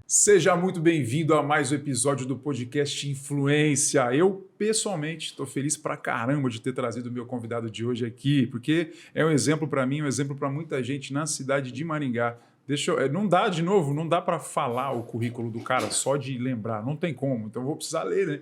Seja muito bem-vindo a mais um episódio do podcast Influência. Eu, pessoalmente, estou feliz pra caramba de ter trazido o meu convidado de hoje aqui, porque é um exemplo para mim, um exemplo para muita gente na cidade de Maringá. Não dá, de novo, não dá para falar o currículo do cara só de lembrar, não tem como, então eu vou precisar ler, né?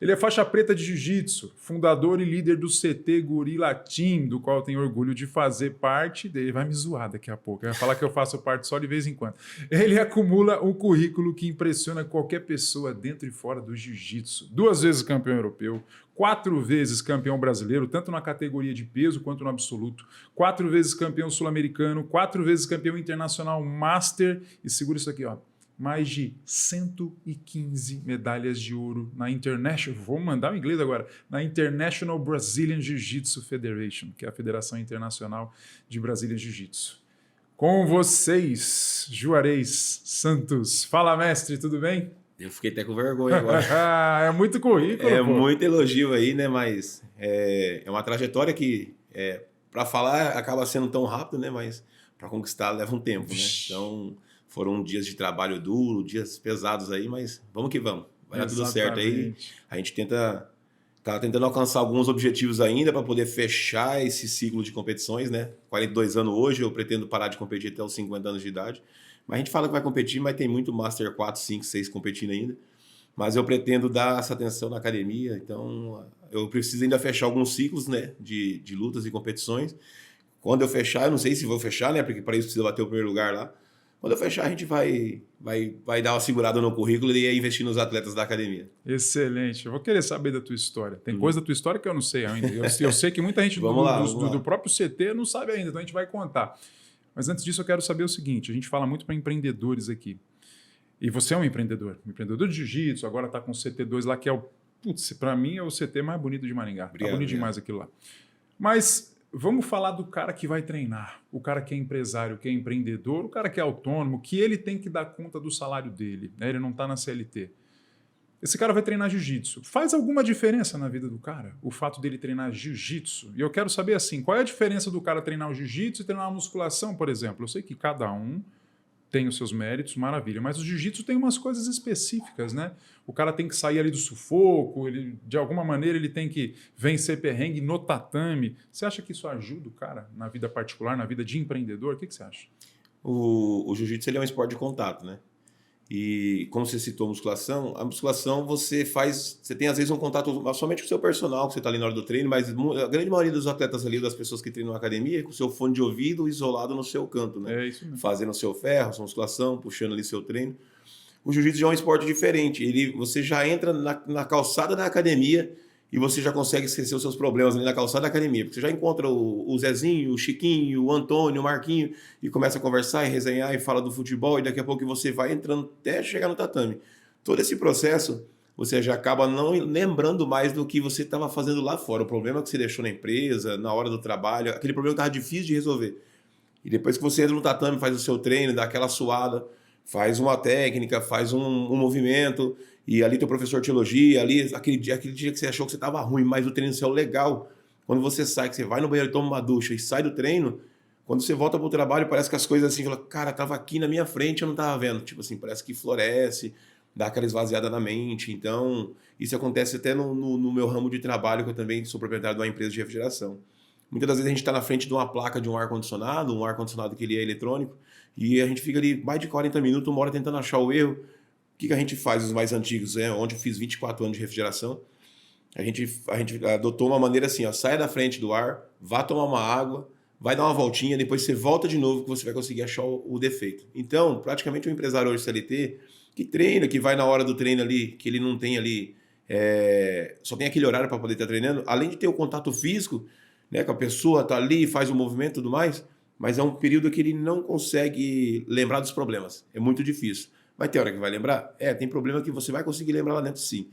Ele é faixa preta de jiu-jitsu, fundador e líder do CT Gorilla Team, do qual eu tenho orgulho de fazer parte. Ele vai me zoar daqui a pouco, vai falar que eu faço parte só de vez em quando. Ele acumula um currículo que impressiona qualquer pessoa dentro e fora do jiu-jitsu. 2 vezes campeão europeu, 4 vezes campeão brasileiro, tanto na categoria de peso quanto no absoluto, 4 vezes campeão sul-americano, 4 vezes campeão internacional master, e segura isso aqui, ó, mais de 115 medalhas de ouro na International, vou mandar o inglês agora, na International Brazilian Jiu-Jitsu Federation, que é a Federação Internacional de Brazilian Jiu-Jitsu. Com vocês, Juarez Santos. Fala, mestre, tudo bem? Eu fiquei até com vergonha agora. É muito currículo, É pô. muito elogio aí, né? Mas é uma trajetória que, para falar, acaba sendo tão rápido, né? Mas para conquistar leva um tempo, né? Então, foram dias de trabalho duro, dias pesados aí, mas vamos que vamos. Vai dar tudo certo aí. A gente tá tentando alcançar alguns objetivos ainda para poder fechar esse ciclo de competições, né? 42 anos hoje, eu pretendo parar de competir até os 50 anos de idade. Mas a gente fala que vai competir, mas tem muito Master 4, 5, 6 competindo ainda. Mas eu pretendo dar essa atenção na academia, então eu preciso ainda fechar alguns ciclos, né, de lutas e competições. Quando eu fechar, eu não sei se vou fechar, né, porque para isso precisa bater o primeiro lugar lá. Quando eu fechar, a gente vai dar uma segurada no currículo e investir nos atletas da academia. Excelente. Eu vou querer saber da tua história. Tem coisa da tua história que eu não sei ainda. Eu sei que muita gente do próprio CT não sabe ainda, então a gente vai contar. Mas antes disso, eu quero saber o seguinte: a gente fala muito para empreendedores aqui. E você é um empreendedor de jiu-jitsu, agora está com o CT2 lá, que é o... Putz, para mim é o CT mais bonito de Maringá. Obrigado, tá bonito demais aquilo lá. Mas vamos falar do cara que vai treinar, o cara que é empresário, que é empreendedor, o cara que é autônomo, que ele tem que dar conta do salário dele, né? Ele não está na CLT. Esse cara vai treinar jiu-jitsu. Faz alguma diferença na vida do cara o fato dele treinar jiu-jitsu? E eu quero saber assim, qual é a diferença do cara treinar o jiu-jitsu e treinar a musculação, por exemplo? Eu sei que cada um tem os seus méritos, maravilha, mas o jiu-jitsu tem umas coisas específicas, né? O cara tem que sair ali do sufoco, de alguma maneira ele tem que vencer perrengue no tatame. Você acha que isso ajuda o cara na vida particular, na vida de empreendedor? O que você acha? O jiu-jitsu ele é um esporte de contato, né? E como você citou a musculação você tem às vezes um contato somente com o seu personal, que você está ali na hora do treino, mas a grande maioria dos atletas ali, das pessoas que treinam na academia, é com o seu fone de ouvido isolado no seu canto, né? É isso mesmo. Fazendo o seu ferro, sua musculação, puxando ali seu treino. O jiu-jitsu já é um esporte diferente, você já entra na calçada da academia e você já consegue esquecer os seus problemas ali na calçada da academia, porque você já encontra o Zezinho, o Chiquinho, o Antônio, o Marquinho, e começa a conversar e resenhar e fala do futebol, e daqui a pouco você vai entrando até chegar no tatame. Todo esse processo, você já acaba não lembrando mais do que você estava fazendo lá fora, o problema que você deixou na empresa, na hora do trabalho, aquele problema que estava difícil de resolver. E depois que você entra no tatame, faz o seu treino, dá aquela suada, faz uma técnica, faz um movimento, e ali teu professor te elogia, ali aquele dia que você achou que você estava ruim, mas o treino saiu legal. Quando você sai, que você vai no banheiro, toma uma ducha e sai do treino, quando você volta para o trabalho, parece que as coisas assim, cara, estava aqui na minha frente, eu não estava vendo. Tipo assim, parece que floresce, dá aquela esvaziada na mente. Então, isso acontece até no meu ramo de trabalho, que eu também sou proprietário de uma empresa de refrigeração. Muitas das vezes a gente está na frente de uma placa de um ar-condicionado que ele é eletrônico, e a gente fica ali mais de 40 minutos, uma hora tentando achar o erro. O que a gente faz, os mais antigos, onde eu fiz 24 anos de refrigeração, a gente adotou uma maneira assim, ó, saia da frente do ar, vá tomar uma água, vai dar uma voltinha, depois você volta de novo que você vai conseguir achar o defeito. Então, praticamente um empresário hoje CLT que treina, que vai na hora do treino ali, que ele não tem ali, só tem aquele horário para poder estar treinando, além de ter o contato físico, né, que a pessoa está ali, faz o movimento e tudo mais, mas é um período que ele não consegue lembrar dos problemas. É muito difícil. Vai ter hora que vai lembrar? Tem problema que você vai conseguir lembrar lá dentro, sim.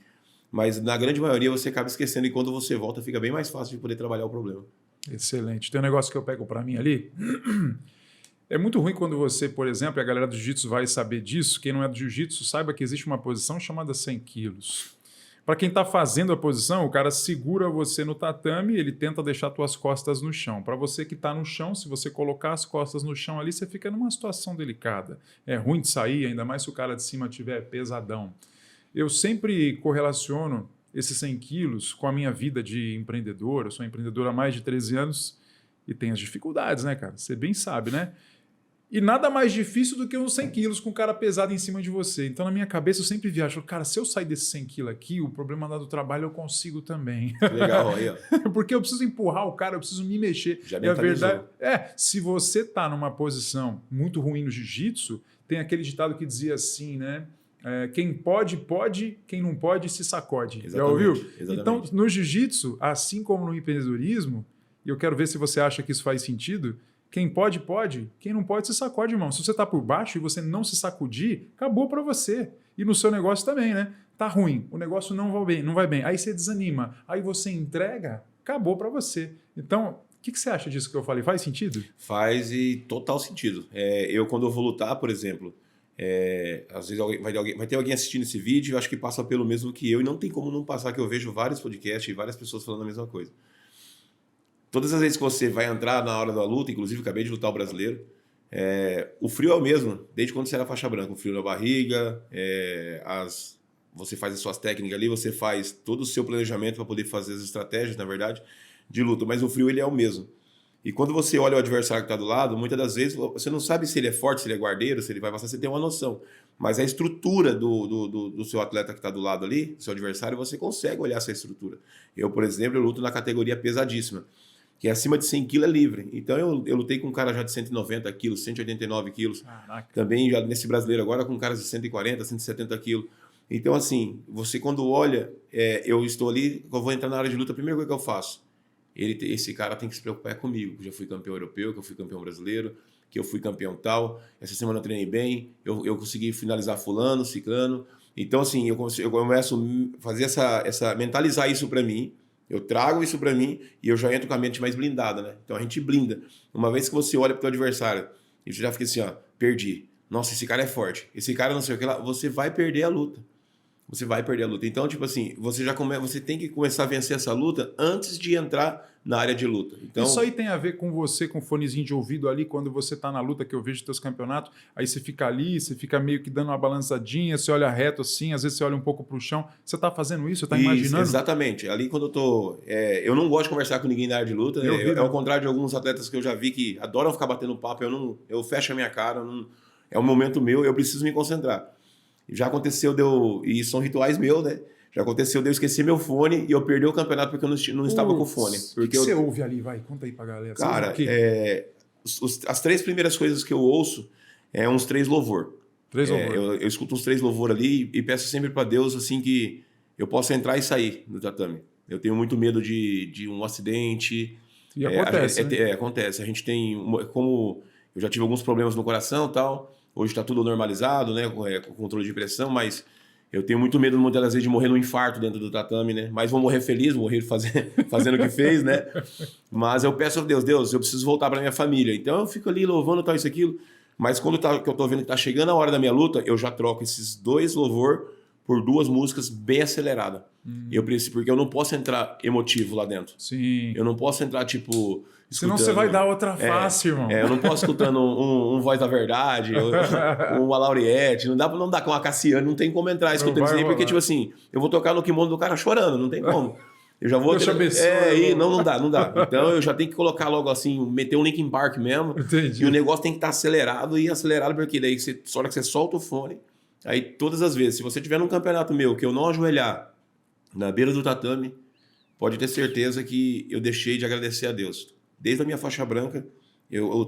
Mas na grande maioria você acaba esquecendo e quando você volta fica bem mais fácil de poder trabalhar o problema. Excelente. Tem um negócio que eu pego para mim ali. É muito ruim quando você, por exemplo, e a galera do jiu-jitsu vai saber disso, quem não é do jiu-jitsu saiba que existe uma posição chamada 100 quilos. Para quem está fazendo a posição, o cara segura você no tatame, ele tenta deixar tuas costas no chão. Para você que está no chão, se você colocar as costas no chão ali, você fica numa situação delicada. É ruim de sair, ainda mais se o cara de cima tiver pesadão. Eu sempre correlaciono esses 100 quilos com a minha vida de empreendedor. Eu sou empreendedor há mais de 13 anos e tenho as dificuldades, né, cara? Você bem sabe, né? E nada mais difícil do que uns 100 quilos com um cara pesado em cima de você. Então, na minha cabeça, eu sempre viajo, cara, se eu sair desses 100 quilos aqui, o problema lá do trabalho eu consigo também. Legal, aí, ó. Porque eu preciso empurrar o cara, eu preciso me mexer. Já E a mentalizou. verdade se você tá numa posição muito ruim no jiu-jitsu, tem aquele ditado que dizia assim, né? Quem pode, pode, quem não pode, se sacode. Exatamente, Já ouviu? exatamente. Então, no jiu-jitsu, assim como no empreendedorismo, e eu quero ver se você acha que isso faz sentido, quem pode, pode. Quem não pode, se sacode, irmão. Se você está por baixo e você não se sacudir, acabou para você. E no seu negócio também, né? Tá ruim, o negócio não vai bem, não vai bem. Aí você desanima, aí você entrega, acabou para você. Então, o que você acha disso que eu falei? Faz sentido? Faz e total sentido. Quando eu vou lutar, por exemplo, às vezes vai ter alguém assistindo esse vídeo, eu acho que passa pelo mesmo que eu, e não tem como não passar, que eu vejo vários podcasts e várias pessoas falando a mesma coisa. Todas as vezes que você vai entrar na hora da luta, inclusive acabei de lutar o brasileiro, o frio é o mesmo, desde quando você era faixa branca. O frio na barriga, você faz as suas técnicas ali, você faz todo o seu planejamento para poder fazer as estratégias, na verdade, de luta. Mas o frio ele é o mesmo. E quando você olha o adversário que está do lado, muitas das vezes você não sabe se ele é forte, se ele é guardeiro, se ele vai passar, você tem uma noção. Mas a estrutura do seu atleta que está do lado ali, do seu adversário, você consegue olhar essa estrutura. Eu, por exemplo, eu luto na categoria pesadíssima, que é acima de 100 kg é livre. Então eu lutei com um cara já de 190 quilos, 189 quilos. Caraca. Também já nesse brasileiro agora com caras de 140, 170 quilos. Então assim, você quando olha, eu estou ali, eu vou entrar na área de luta, a primeira coisa que eu faço, esse cara tem que se preocupar comigo, que eu já fui campeão europeu, que eu fui campeão brasileiro, que eu fui campeão tal, essa semana eu treinei bem, eu consegui finalizar fulano, ciclano. Então assim, eu começo a fazer mentalizar isso para mim. Eu trago isso para mim e eu já entro com a mente mais blindada, né? Então a gente blinda. Uma vez que você olha pro teu adversário e você já fica assim, ó, perdi. Nossa, esse cara é forte. Esse cara não sei o que lá. Você vai perder a luta. Você vai perder a luta. Então, tipo assim, você tem que começar a vencer essa luta antes de entrar na área de luta. Então, isso aí tem a ver com você, com fonezinho de ouvido ali, quando você tá na luta, que eu vejo teus campeonatos, aí você fica ali, você fica meio que dando uma balançadinha, você olha reto assim, às vezes você olha um pouco pro chão. Você tá fazendo isso? Você tá imaginando? Exatamente. Ali quando eu tô... eu não gosto de conversar com ninguém na área de luta. É ao contrário de alguns atletas que eu já vi que adoram ficar batendo papo. Eu fecho a minha cara, é um momento meu, eu preciso me concentrar. Já aconteceu e são rituais meus, né? Já aconteceu de eu esquecer meu fone e eu perder o campeonato porque eu não estava com o fone. O que você ouve ali? Vai, conta aí pra galera. Cara, as 3 primeiras coisas que eu ouço uns 3 louvor. 3 louvor. Eu escuto uns 3 louvor ali e peço sempre para Deus assim que eu possa entrar e sair do tatame. Eu tenho muito medo de um acidente. E acontece, né? Acontece. A gente tem... Como eu já tive alguns problemas no coração e tal... Hoje está tudo normalizado, né? Com controle de pressão, mas eu tenho muito medo muitas das vezes de morrer num infarto dentro do tatame, né? Mas vou morrer feliz, morrer fazendo o que fez, né? Mas eu peço a Deus, eu preciso voltar para minha família. Então eu fico ali louvando tal, isso, aquilo. Mas quando que eu tô vendo que tá chegando a hora da minha luta, eu já troco esses 2 louvor por 2 músicas bem aceleradas. Porque eu não posso entrar emotivo lá dentro. Sim. Eu não posso entrar, tipo... Senão você vai dar outra face, irmão. Eu não posso escutando um Voz da Verdade, uma Lauriette, não dá com a Cassiane, não tem como entrar escutando isso aí, porque, tipo assim, eu vou tocar no kimono do cara chorando, não tem como. Eu já vou... Não dá. Então eu já tenho que colocar logo assim, meter um Linkin Park mesmo. Entendi. E o negócio tem que estar acelerado porque daí só hora que você solta o fone, aí todas as vezes, se você tiver num campeonato meu que eu não ajoelhar na beira do tatame, pode ter certeza que eu deixei de agradecer a Deus. Desde a minha faixa branca,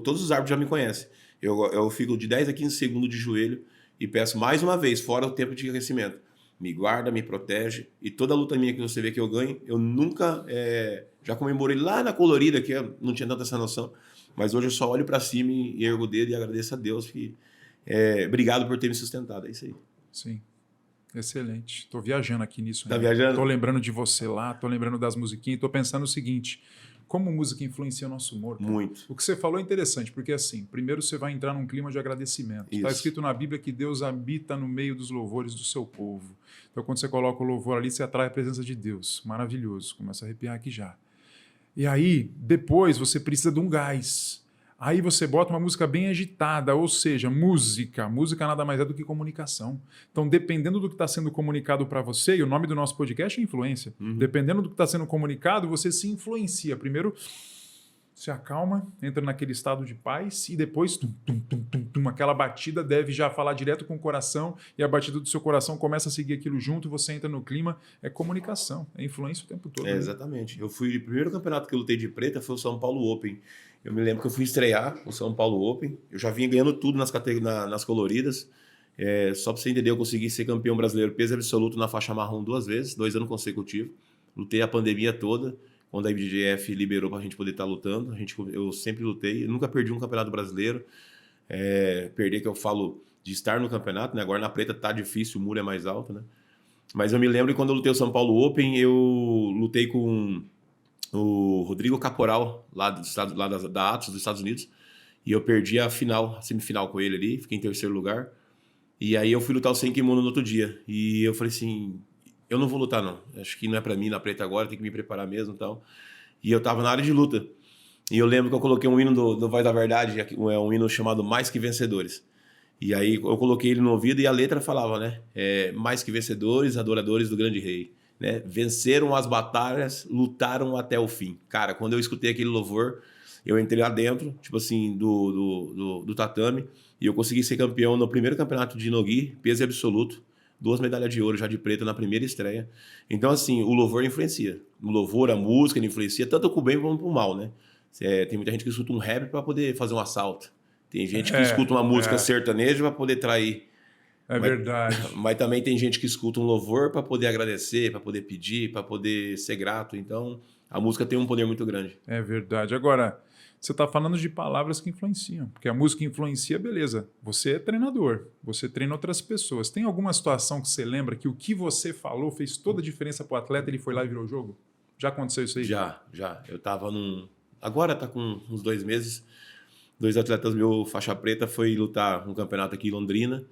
todos os árbitros já me conhecem. Eu fico de 10 a 15 segundos de joelho e peço mais uma vez, fora o tempo de aquecimento. Me guarda, me protege. E toda a luta minha que você vê que eu ganho, eu nunca... já comemorei lá na Colorida, que eu não tinha tanta essa noção. Mas hoje eu só olho para cima e ergo o dedo e agradeço a Deus. Obrigado por ter me sustentado. É isso aí. Sim. Excelente. Tô viajando aqui nisso. Tá viajando? Tô lembrando de você lá, tô lembrando das musiquinhas. Tô pensando o seguinte... como música influencia o nosso humor. Cara. Muito. O que você falou é interessante, porque assim, primeiro você vai entrar num clima de agradecimento. Está escrito na Bíblia que Deus habita no meio dos louvores do seu povo. Então, quando você coloca o louvor ali, você atrai a presença de Deus. Maravilhoso. Começa a arrepiar aqui já. E aí, depois, você precisa de um gás. Aí você bota uma música bem agitada, ou seja, música. Música nada mais é do que comunicação. Então, dependendo do que está sendo comunicado para você, e o nome do nosso podcast é influência, dependendo do que está sendo comunicado, você se influencia. Primeiro, se acalma, entra naquele estado de paz e depois, aquela batida deve já falar direto com o coração e a batida do seu coração começa a seguir aquilo junto, você entra no clima, é comunicação, é influência o tempo todo. Exatamente. O primeiro campeonato que eu lutei de preta foi o São Paulo Open. Eu me lembro que eu fui estrear o São Paulo Open, eu já vinha ganhando tudo nas coloridas. Só para você entender, eu consegui ser campeão brasileiro peso absoluto na faixa marrom 2 vezes, 2 anos consecutivos. Lutei a pandemia toda. Quando a IBJJF liberou para a gente poder estar lutando, eu sempre lutei, eu nunca perdi um campeonato brasileiro. Perder, que eu falo de estar no campeonato, né? Agora na preta tá difícil, o muro é mais alto, né? Mas eu me lembro que quando eu lutei o São Paulo Open, eu lutei com o Rodrigo Caporal, lá da Atos, dos Estados Unidos, e eu perdi a semifinal com ele ali, fiquei em 3º lugar. E aí eu fui lutar o sem kimono no outro dia, e eu falei assim... Eu não vou lutar, não. Acho que não é pra mim na preta agora, tem que me preparar mesmo e tal. E eu tava na área de luta. E eu lembro que eu coloquei um hino do Voz da Verdade, um hino chamado Mais Que Vencedores. E aí eu coloquei ele no ouvido e a letra falava, né? Mais que vencedores, adoradores do grande rei. Né? Venceram as batalhas, lutaram até o fim. Cara, quando eu escutei aquele louvor, eu entrei lá dentro, tipo assim, do tatame, e eu consegui ser campeão no primeiro campeonato de Nogi, peso absoluto. 2 medalhas de ouro já de preta na primeira estreia. Então, assim, o louvor influencia. O louvor, a música, ele influencia tanto pro bem como pro mal, né? Tem muita gente que escuta um rap para poder fazer um assalto. Tem gente que escuta uma música sertaneja para poder trair. Verdade. Mas também tem gente que escuta um louvor para poder agradecer, para poder pedir, para poder ser grato. Então, a música tem um poder muito grande. É verdade. Agora, você está falando de palavras que influenciam, porque a música influencia, beleza. Você é treinador, você treina outras pessoas. Tem alguma situação que você lembra que o que você falou fez toda a diferença para o atleta, ele foi lá e virou o jogo? Já aconteceu isso aí? Já. Eu estava Agora está com uns 2 meses. 2 atletas meus, faixa preta, foi lutar um campeonato aqui em Londrina.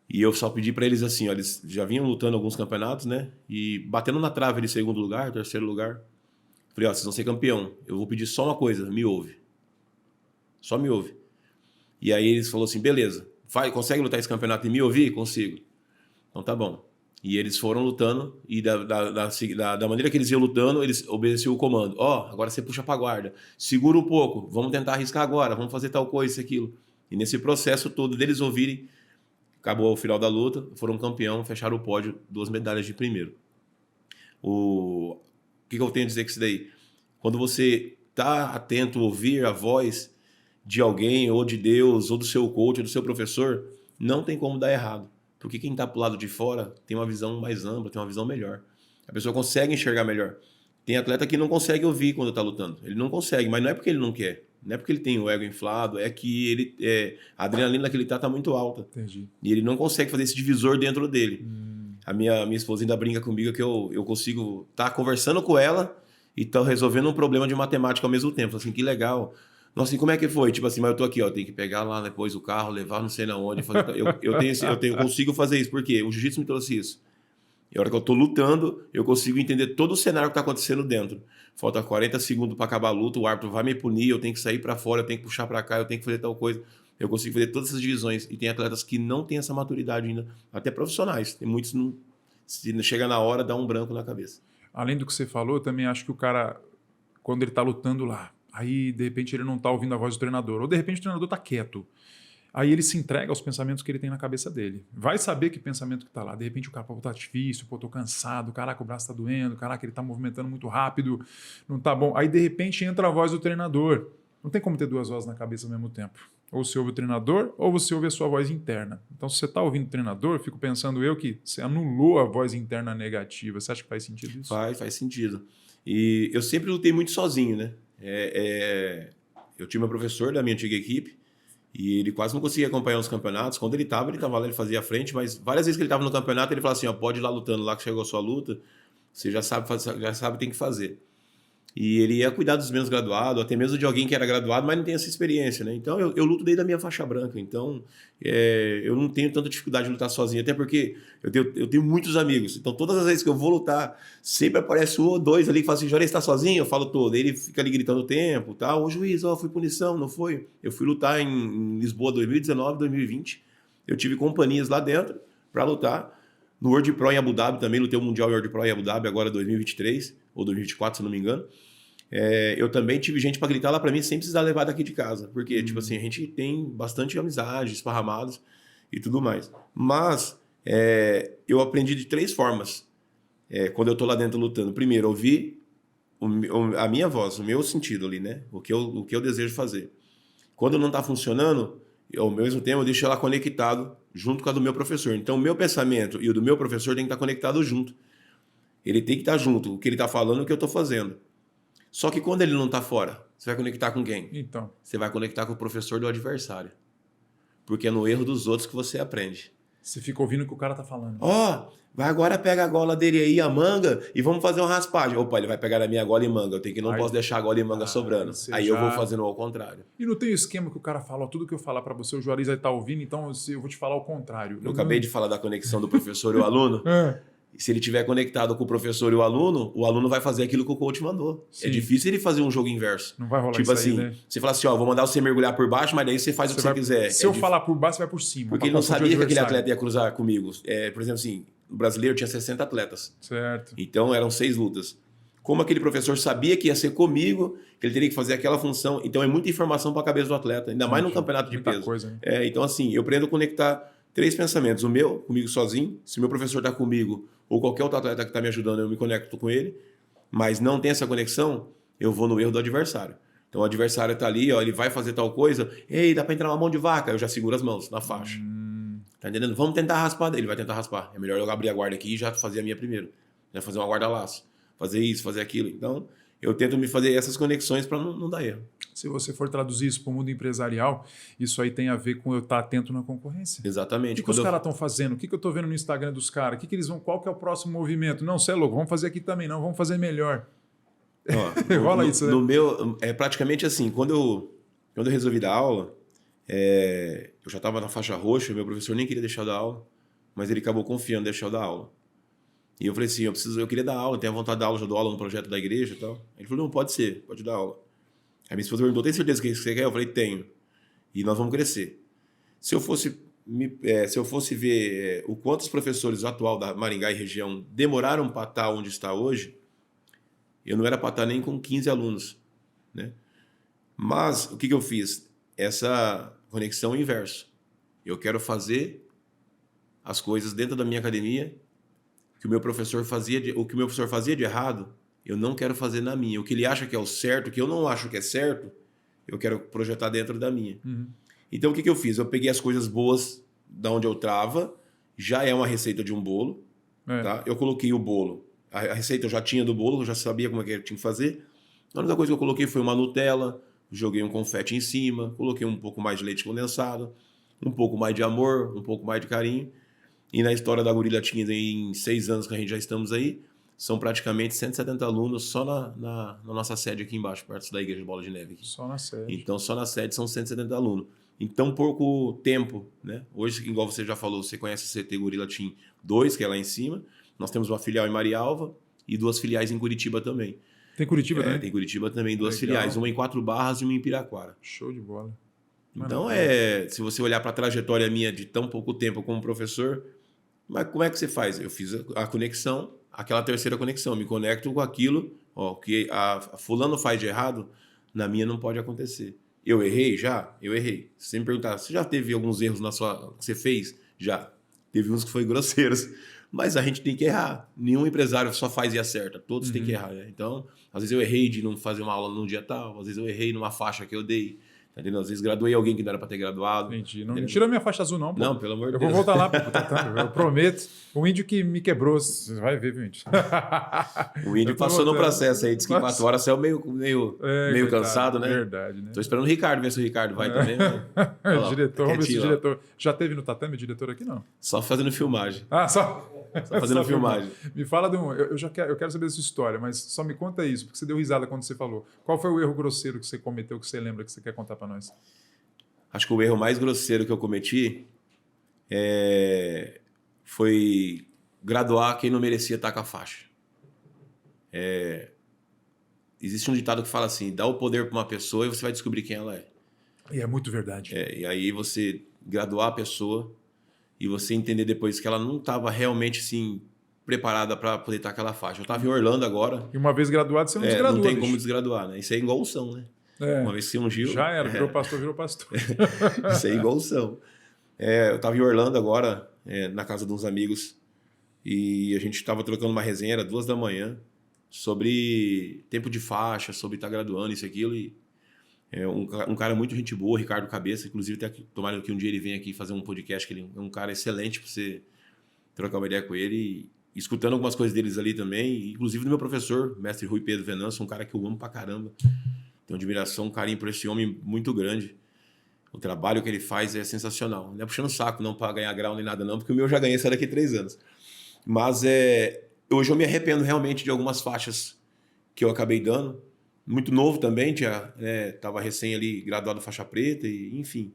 E eu só pedi para eles assim, ó, eles já vinham lutando alguns campeonatos, né? E batendo na trave de 2º lugar, 3º lugar. Falei, ó, vocês vão ser campeão. Eu vou pedir só uma coisa, me ouve. Só me ouve. E aí eles falaram assim, beleza, consegue lutar esse campeonato e me ouvir? Consigo. Então tá bom. E eles foram lutando e da maneira que eles iam lutando, eles obedeciam o comando. Ó, agora você puxa pra guarda. Segura um pouco, vamos tentar arriscar agora, vamos fazer tal coisa, isso, aquilo. E nesse processo todo deles ouvirem, acabou o final da luta, foram campeão, fecharam o pódio, 2 medalhas de primeiro. O que eu tenho a dizer com isso daí? Quando você está atento a ouvir a voz de alguém, ou de Deus, ou do seu coach, ou do seu professor, não tem como dar errado. Porque quem está pro lado de fora tem uma visão mais ampla, tem uma visão melhor. A pessoa consegue enxergar melhor. Tem atleta que não consegue ouvir quando está lutando. Ele não consegue, mas não é porque ele não quer. Não é porque ele tem o ego inflado, é que a adrenalina que ele está muito alta. Entendi. E ele não consegue fazer esse divisor dentro dele. A minha esposa ainda brinca comigo que eu consigo estar conversando com ela e estar resolvendo um problema de matemática ao mesmo tempo. Assim, que legal. Nossa, e como é que foi? Tipo assim, mas eu tô aqui, ó, tem que pegar lá depois o carro, levar não sei na onde. Eu consigo fazer isso, porque o jiu-jitsu me trouxe isso. E a hora que eu tô lutando, eu consigo entender todo o cenário que tá acontecendo dentro. Falta 40 segundos para acabar a luta, o árbitro vai me punir, eu tenho que sair para fora, eu tenho que puxar para cá, eu tenho que fazer tal coisa. Eu consigo fazer todas essas divisões. E tem atletas que não têm essa maturidade ainda, até profissionais. Tem muitos que não, se chega na hora, dá um branco na cabeça. Além do que você falou, eu também acho que o cara, quando ele tá lutando lá, aí de repente ele não tá ouvindo a voz do treinador, ou de repente o treinador tá quieto. Aí ele se entrega aos pensamentos que ele tem na cabeça dele. Vai saber que pensamento que tá lá. De repente o cara, pô, tá difícil, pô, tô cansado, caraca, o braço tá doendo, caraca, ele tá movimentando muito rápido, não tá bom. Aí de repente entra a voz do treinador. Não tem como ter 2 vozes na cabeça ao mesmo tempo. Ou você ouve o treinador, ou você ouve a sua voz interna. Então, se você está ouvindo o treinador, fico pensando eu que você anulou a voz interna negativa. Você acha que faz sentido isso? Faz sentido. E eu sempre lutei muito sozinho, né? Eu tinha meu professor da minha antiga equipe, e ele quase não conseguia acompanhar os campeonatos. Quando ele estava lá, ele fazia a frente, mas várias vezes que ele estava no campeonato, ele falava assim, ó, pode ir lá lutando, lá que chegou a sua luta, você já sabe, tem que fazer. E ele ia cuidar dos menos graduados, até mesmo de alguém que era graduado, mas não tem essa experiência, né? Então, eu luto desde a minha faixa branca. Então, eu não tenho tanta dificuldade de lutar sozinho, até porque eu tenho muitos amigos. Então, todas as vezes que eu vou lutar, sempre aparece um ou dois ali que falam assim, Juarez, está sozinho? Eu falo todo. Ele fica ali gritando o tempo, tá? Ô, juiz, fui punição, não foi? Eu fui lutar em Lisboa 2019, 2020. Eu tive companhias lá dentro para lutar. No World Pro em Abu Dhabi também, lutei o Mundial World Pro em Abu Dhabi agora 2023, ou 2024, se não me engano. Eu também tive gente para gritar lá para mim sem precisar levar daqui de casa. Porque, tipo assim, a gente tem bastante amizade, esparramados e tudo mais. Mas eu aprendi de 3 formas quando eu tô lá dentro lutando. Primeiro, ouvir a minha voz, o meu sentido ali, né? O que eu desejo fazer. Quando não tá funcionando, ao mesmo tempo eu deixo ela conectado junto com a do meu professor. Então, o meu pensamento e o do meu professor tem que estar conectado junto. Ele tem que estar junto, o que ele está falando e o que eu estou fazendo. Só que quando ele não está fora, você vai conectar com quem? Então. Você vai conectar com o professor do adversário. Porque é no erro dos outros que você aprende. Você fica ouvindo o que o cara tá falando. Vai agora, pega a gola dele aí, a manga, e vamos fazer uma raspagem. Opa, ele vai pegar a minha gola e manga. Não posso deixar a gola e manga sobrando. Aí eu vou fazendo ao contrário. E não tem o esquema que o cara fala, tudo que eu falar para você, o Juarez vai estar ouvindo, então eu vou te falar o contrário. Eu acabei de falar da conexão do professor e o aluno. E se ele estiver conectado com o professor e o aluno vai fazer aquilo que o coach mandou. Sim. É difícil ele fazer um jogo inverso. Não vai rolar tipo isso assim, aí, né? Você fala assim, vou mandar você mergulhar por baixo, mas daí você faz o que você quiser. Se eu falar por baixo, você vai por cima. Porque ele não sabia que aquele atleta ia cruzar comigo. Por exemplo, assim, no brasileiro tinha 60 atletas. Certo. Então eram 6 lutas. Como aquele professor sabia que ia ser comigo, que ele teria que fazer aquela função, então é muita informação para a cabeça do atleta, ainda mais no campeonato de peso. Coisa, né? Então assim, eu aprendo a conectar 3 pensamentos. O meu, comigo sozinho. Se meu professor está comigo ou qualquer outro atleta que está me ajudando, eu me conecto com ele. Mas não tem essa conexão, eu vou no erro do adversário. Então o adversário está ali, ele vai fazer tal coisa. Ei, dá para entrar uma mão de vaca. Eu já seguro as mãos na faixa. Tá entendendo? Vamos tentar raspar. Ele vai tentar raspar. É melhor eu abrir a guarda aqui e já fazer a minha primeiro. Já fazer uma guarda-laço. Fazer isso, fazer aquilo. Então eu tento me fazer essas conexões para não dar erro. Se você for traduzir isso para o mundo empresarial, isso aí tem a ver com eu estar atento na concorrência. Exatamente. O que os caras estão fazendo? O que eu estou vendo no Instagram dos caras? Eles vão? Qual que é o próximo movimento? Não, você é louco, vamos fazer aqui também, não, vamos fazer melhor. Rola isso, né? No meu, é praticamente assim, quando eu resolvi dar aula, eu já estava na faixa roxa, meu professor nem queria deixar eu dar aula, mas ele acabou confiando em deixar eu dar aula. E eu falei assim, eu queria dar aula, tenho vontade de dar aula, já dou aula no projeto da igreja e tal. Ele falou, não, pode ser, pode dar aula. Aí minha esposa perguntou, tem certeza que você quer? Eu falei, tenho. E nós vamos crescer. Se eu fosse ver o quanto os professores atual da Maringá e região demoraram para estar onde está hoje, eu não era para estar nem com 15 alunos. Né? Mas o que eu fiz? Essa conexão inversa. Eu quero fazer as coisas dentro da minha academia que o meu professor fazia de errado, eu não quero fazer na minha. O que ele acha que é o certo, que eu não acho que é certo, eu quero projetar dentro da minha. Uhum. Então, o que eu fiz? Eu peguei as coisas boas da onde eu trava, já é uma receita de um bolo. Tá? Eu coloquei o bolo. A receita eu já tinha do bolo, eu já sabia como é que eu tinha que fazer. A única coisa que eu coloquei foi uma Nutella, joguei um confete em cima, coloquei um pouco mais de leite condensado, um pouco mais de amor, um pouco mais de carinho. E na história da Gorilla Team, em 6 anos que a gente já estamos aí, são praticamente 170 alunos só na nossa sede aqui embaixo, perto da Igreja de Bola de Neve. Aqui. Só na sede. Então, só na sede são 170 alunos. Então, pouco tempo, né? Hoje, igual você já falou, você conhece a CT Gorilla Team 2, que é lá em cima. Nós temos uma filial em Marialva e 2 filiais em Curitiba também. Tem Curitiba também? Tem Curitiba também, 2 filiais. Uma em 4 Barras e uma em Piraquara. Show de bola. Então, se você olhar para a trajetória minha de tão pouco tempo como professor, mas como é que você faz? Eu fiz a conexão, aquela terceira conexão, me conecto com aquilo que a fulano faz de errado, na minha não pode acontecer. Eu errei? Já? Eu errei. Se você me perguntar, você já teve alguns erros que você fez? Já. Teve uns que foram grosseiros. Mas a gente tem que errar. Nenhum empresário só faz e acerta. Todos têm que errar. Né? Então, às vezes eu errei de não fazer uma aula num dia tal, às vezes eu errei numa faixa que eu dei. Tá entendendo? Às vezes graduei alguém que não era para ter graduado. Entendi. Não tira a minha faixa azul, não. Pô. Não, pelo amor de Deus. Eu vou voltar lá. Eu prometo. O índio que me quebrou. Você vai ver, viu, índio? O índio passou no processo aí. Diz que 4 horas saiu meio cansado, né? Verdade, né? Tô esperando o Ricardo, ver se o Ricardo vai também. Diretor, vamos ver se o diretor... Já teve no tatame o diretor aqui, não? Só fazendo filmagem. Só... Só fazendo Só filmando. filmagem. Me fala de um. Eu quero saber dessa história, mas só me conta isso, porque você deu risada quando você falou. Qual foi o erro grosseiro que você cometeu, que você lembra, que você quer contar para nós? Acho que o erro mais grosseiro que eu cometi foi graduar quem não merecia estar com a faixa. Existe um ditado que fala assim: dá o poder para uma pessoa e você vai descobrir quem ela é. E é muito verdade. E aí você graduar a pessoa e você entender depois que ela não estava realmente assim, preparada para poder estar com aquela faixa. Eu estava em Orlando agora. E uma vez graduado, você não desgradua. Não tem bicho. como desgraduar, né? Isso é igual unção, né? Uma vez que você ungiu... Já era, virou pastor. Isso é igual unção. Eu estava em Orlando agora, na casa de uns amigos, e a gente estava trocando uma resenha, era 2 da manhã, sobre tempo de faixa, sobre estar graduando, isso e aquilo, e um cara muito gente boa, Ricardo Cabeça, inclusive tomara que um dia ele venha aqui fazer um podcast, que ele é um cara excelente para você trocar uma ideia com ele, e escutando algumas coisas deles ali também, inclusive do meu professor, mestre Rui Pedro Venâncio, um cara que eu amo pra caramba. Tenho admiração, um carinho por esse homem muito grande. O trabalho que ele faz é sensacional. Não é puxando saco, não para ganhar grau nem nada não, porque o meu eu já ganhei essa daqui 3 anos. Mas hoje eu me arrependo realmente de algumas faixas que eu acabei dando. Muito novo também, estava recém ali graduado faixa preta, e enfim.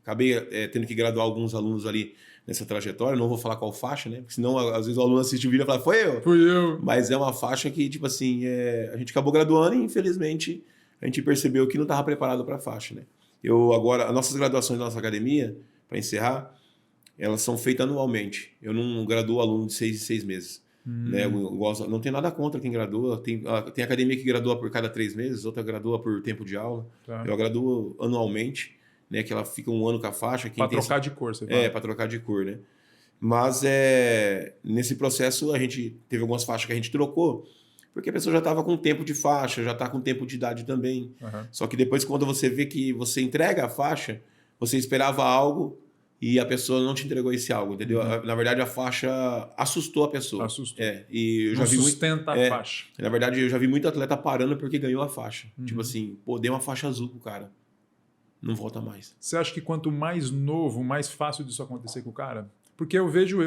Acabei tendo que graduar alguns alunos ali nessa trajetória. Não vou falar qual faixa, né? Porque senão às vezes o aluno assiste o vídeo e fala, foi eu? Fui eu. Mas é uma faixa que, tipo assim, a gente acabou graduando e infelizmente a gente percebeu que não estava preparado para a faixa, né? Agora, as nossas graduações da nossa academia, para encerrar, elas são feitas anualmente. Eu não graduo aluno de 6 em 6 meses. Né? Não tem nada contra quem gradua. Tem academia que gradua por cada 3 meses, outra gradua por tempo de aula. Tá. Eu graduo anualmente, né? Que ela fica 1 ano com a faixa. Para trocar de cor, você fala. Para trocar de cor, né? Mas nesse processo a gente teve algumas faixas que a gente trocou, porque a pessoa já estava com tempo de faixa, já está com tempo de idade também. Uhum. Só que depois, quando você vê que você entrega a faixa, você esperava algo e a pessoa não te entregou esse algo, entendeu? Uhum. Na verdade, a faixa assustou a pessoa. Assustou. E eu já não vi sustenta a faixa. Na verdade, eu já vi muito atleta parando porque ganhou a faixa. Uhum. Tipo assim, dei uma faixa azul pro cara. Não volta mais. Você acha que quanto mais novo, mais fácil disso acontecer com o cara? Porque eu vejo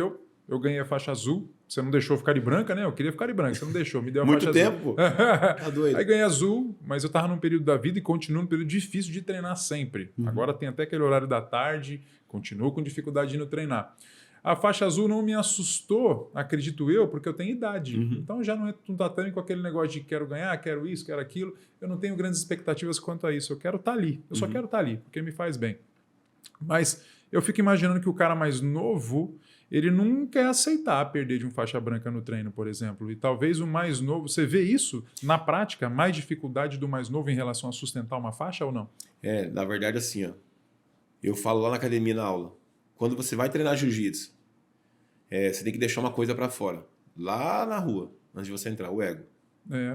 eu ganhei a faixa azul, você não deixou eu ficar de branca, né? Eu queria ficar de branca, você não deixou, me deu a muito faixa tempo, azul. Tá doido. Aí ganhei azul, mas eu tava num período da vida e continuo num período difícil de treinar sempre. Agora tem até aquele horário da tarde, continuo com dificuldade de ir no treinar. A faixa azul não me assustou, acredito eu, porque eu tenho idade. Então já não tá tão com aquele negócio de quero ganhar, quero isso, quero aquilo. Eu não tenho grandes expectativas quanto a isso. Eu quero estar ali. Eu só quero estar ali, porque me faz bem. Mas eu fico imaginando que o cara mais novo, ele não quer aceitar perder de um faixa branca no treino, por exemplo. E talvez o mais novo... Você vê isso na prática? Mais dificuldade do mais novo em relação a sustentar uma faixa ou não? Na verdade, assim, ó. Eu falo lá na academia, na aula. Quando você vai treinar jiu-jitsu, você tem que deixar uma coisa para fora. Lá na rua, antes de você entrar, o ego.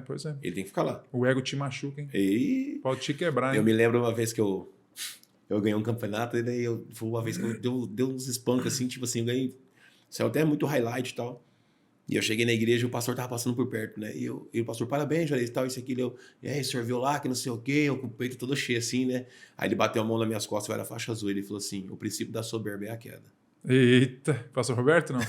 Pois é. Ele tem que ficar lá. O ego te machuca, hein? Pode te quebrar, hein? Eu me lembro uma vez que eu ganhei um campeonato, e daí foi uma vez que eu dei uns espancos assim, tipo assim, eu ganhei. Saiu até muito highlight e tal. E eu cheguei na igreja e o pastor tava passando por perto, né? E o pastor, parabéns, Juarez, tal, isso aqui. O senhor viu lá, que não sei o quê, eu com o peito todo cheio assim, né? Aí ele bateu a mão nas minhas costas, eu era faixa azul. Ele falou assim: o princípio da soberba é a queda. Eita, pastor Roberto, não?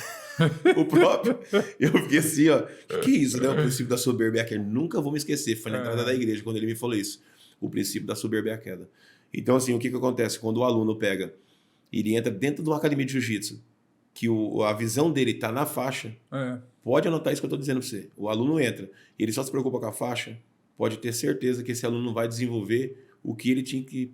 O próprio. Eu fiquei assim, ó. Que é isso, né? O princípio da soberba é a queda. Nunca vou me esquecer. Foi na entrada da igreja quando ele me falou isso. O princípio da soberba é a queda. Então, assim, o que acontece? Quando o aluno pega, ele entra dentro de uma academia de jiu-jitsu, que a visão dele está na faixa, pode anotar isso que eu estou dizendo para você. O aluno entra e ele só se preocupa com a faixa, pode ter certeza que esse aluno não vai desenvolver o que ele tinha que...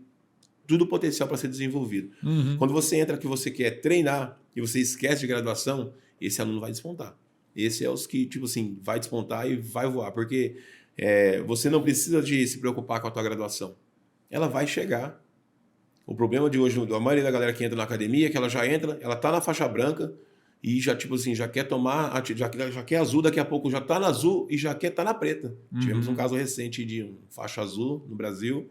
Tudo potencial para ser desenvolvido. Quando você entra que você quer treinar e você esquece de graduação, esse aluno vai despontar. Esse é os que, tipo assim, vai despontar e vai voar. Porque você não precisa de se preocupar com a tua graduação. Ela vai chegar. O problema de hoje, a maioria da galera que entra na academia, é que ela já entra, ela tá na faixa branca e já, tipo assim, já quer tomar, já quer azul, daqui a pouco já tá na azul e já quer tá na preta. Tivemos um caso recente de um faixa azul no Brasil,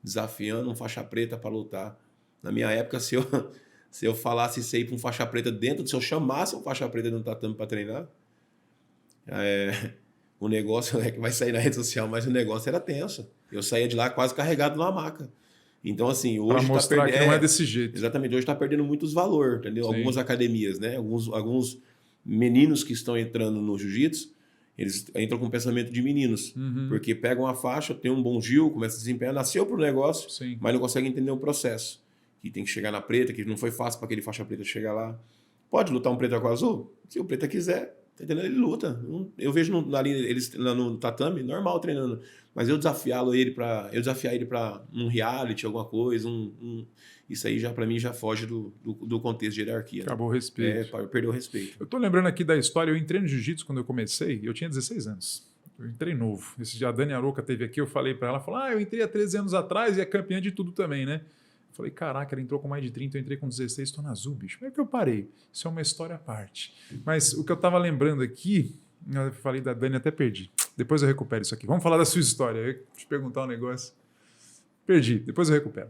desafiando um faixa preta para lutar. Na minha época, se eu falasse isso aí para um faixa preta se eu chamasse um faixa preta no tatame para treinar, o negócio é que vai sair na rede social, mas o negócio era tenso. Eu saía de lá quase carregado numa maca. Então, assim, hoje... Para mostrar que não é desse jeito. Exatamente. Hoje está perdendo muitos valor, entendeu? Sim. Algumas academias, né? Alguns meninos que estão entrando no jiu-jitsu, eles entram com pensamento de meninos. Porque pegam a faixa, tem um bom Gil, começa a desempenhar, nasceu pro negócio, Sim. mas não consegue entender o processo. Que tem que chegar na preta, que não foi fácil para aquele faixa preta chegar lá. Pode lutar um preto com azul? Se o preto quiser, tá entendendo? Ele luta. Eu vejo ali eles lá no tatame, normal treinando. Mas eu desafiar ele para um reality, alguma coisa, isso aí já para mim já foge do contexto de hierarquia. Acabou o respeito. Perdeu o respeito. Eu tô lembrando aqui da história, eu entrei no jiu-jitsu quando eu comecei, eu tinha 16 anos. Eu entrei novo. Esse dia a Dani Aroca teve aqui, eu falei para ela, falou, eu entrei há 13 anos atrás e é campeã de tudo também, né? Eu falei, caraca, ela entrou com mais de 30, eu entrei com 16, estou na azul, bicho. Como é que eu parei? Isso é uma história à parte. Mas o que eu tava lembrando aqui, eu falei da Dani, até perdi. Depois eu recupero isso aqui. Vamos falar da sua história. Eu ia te perguntar um negócio. Perdi, depois eu recupero.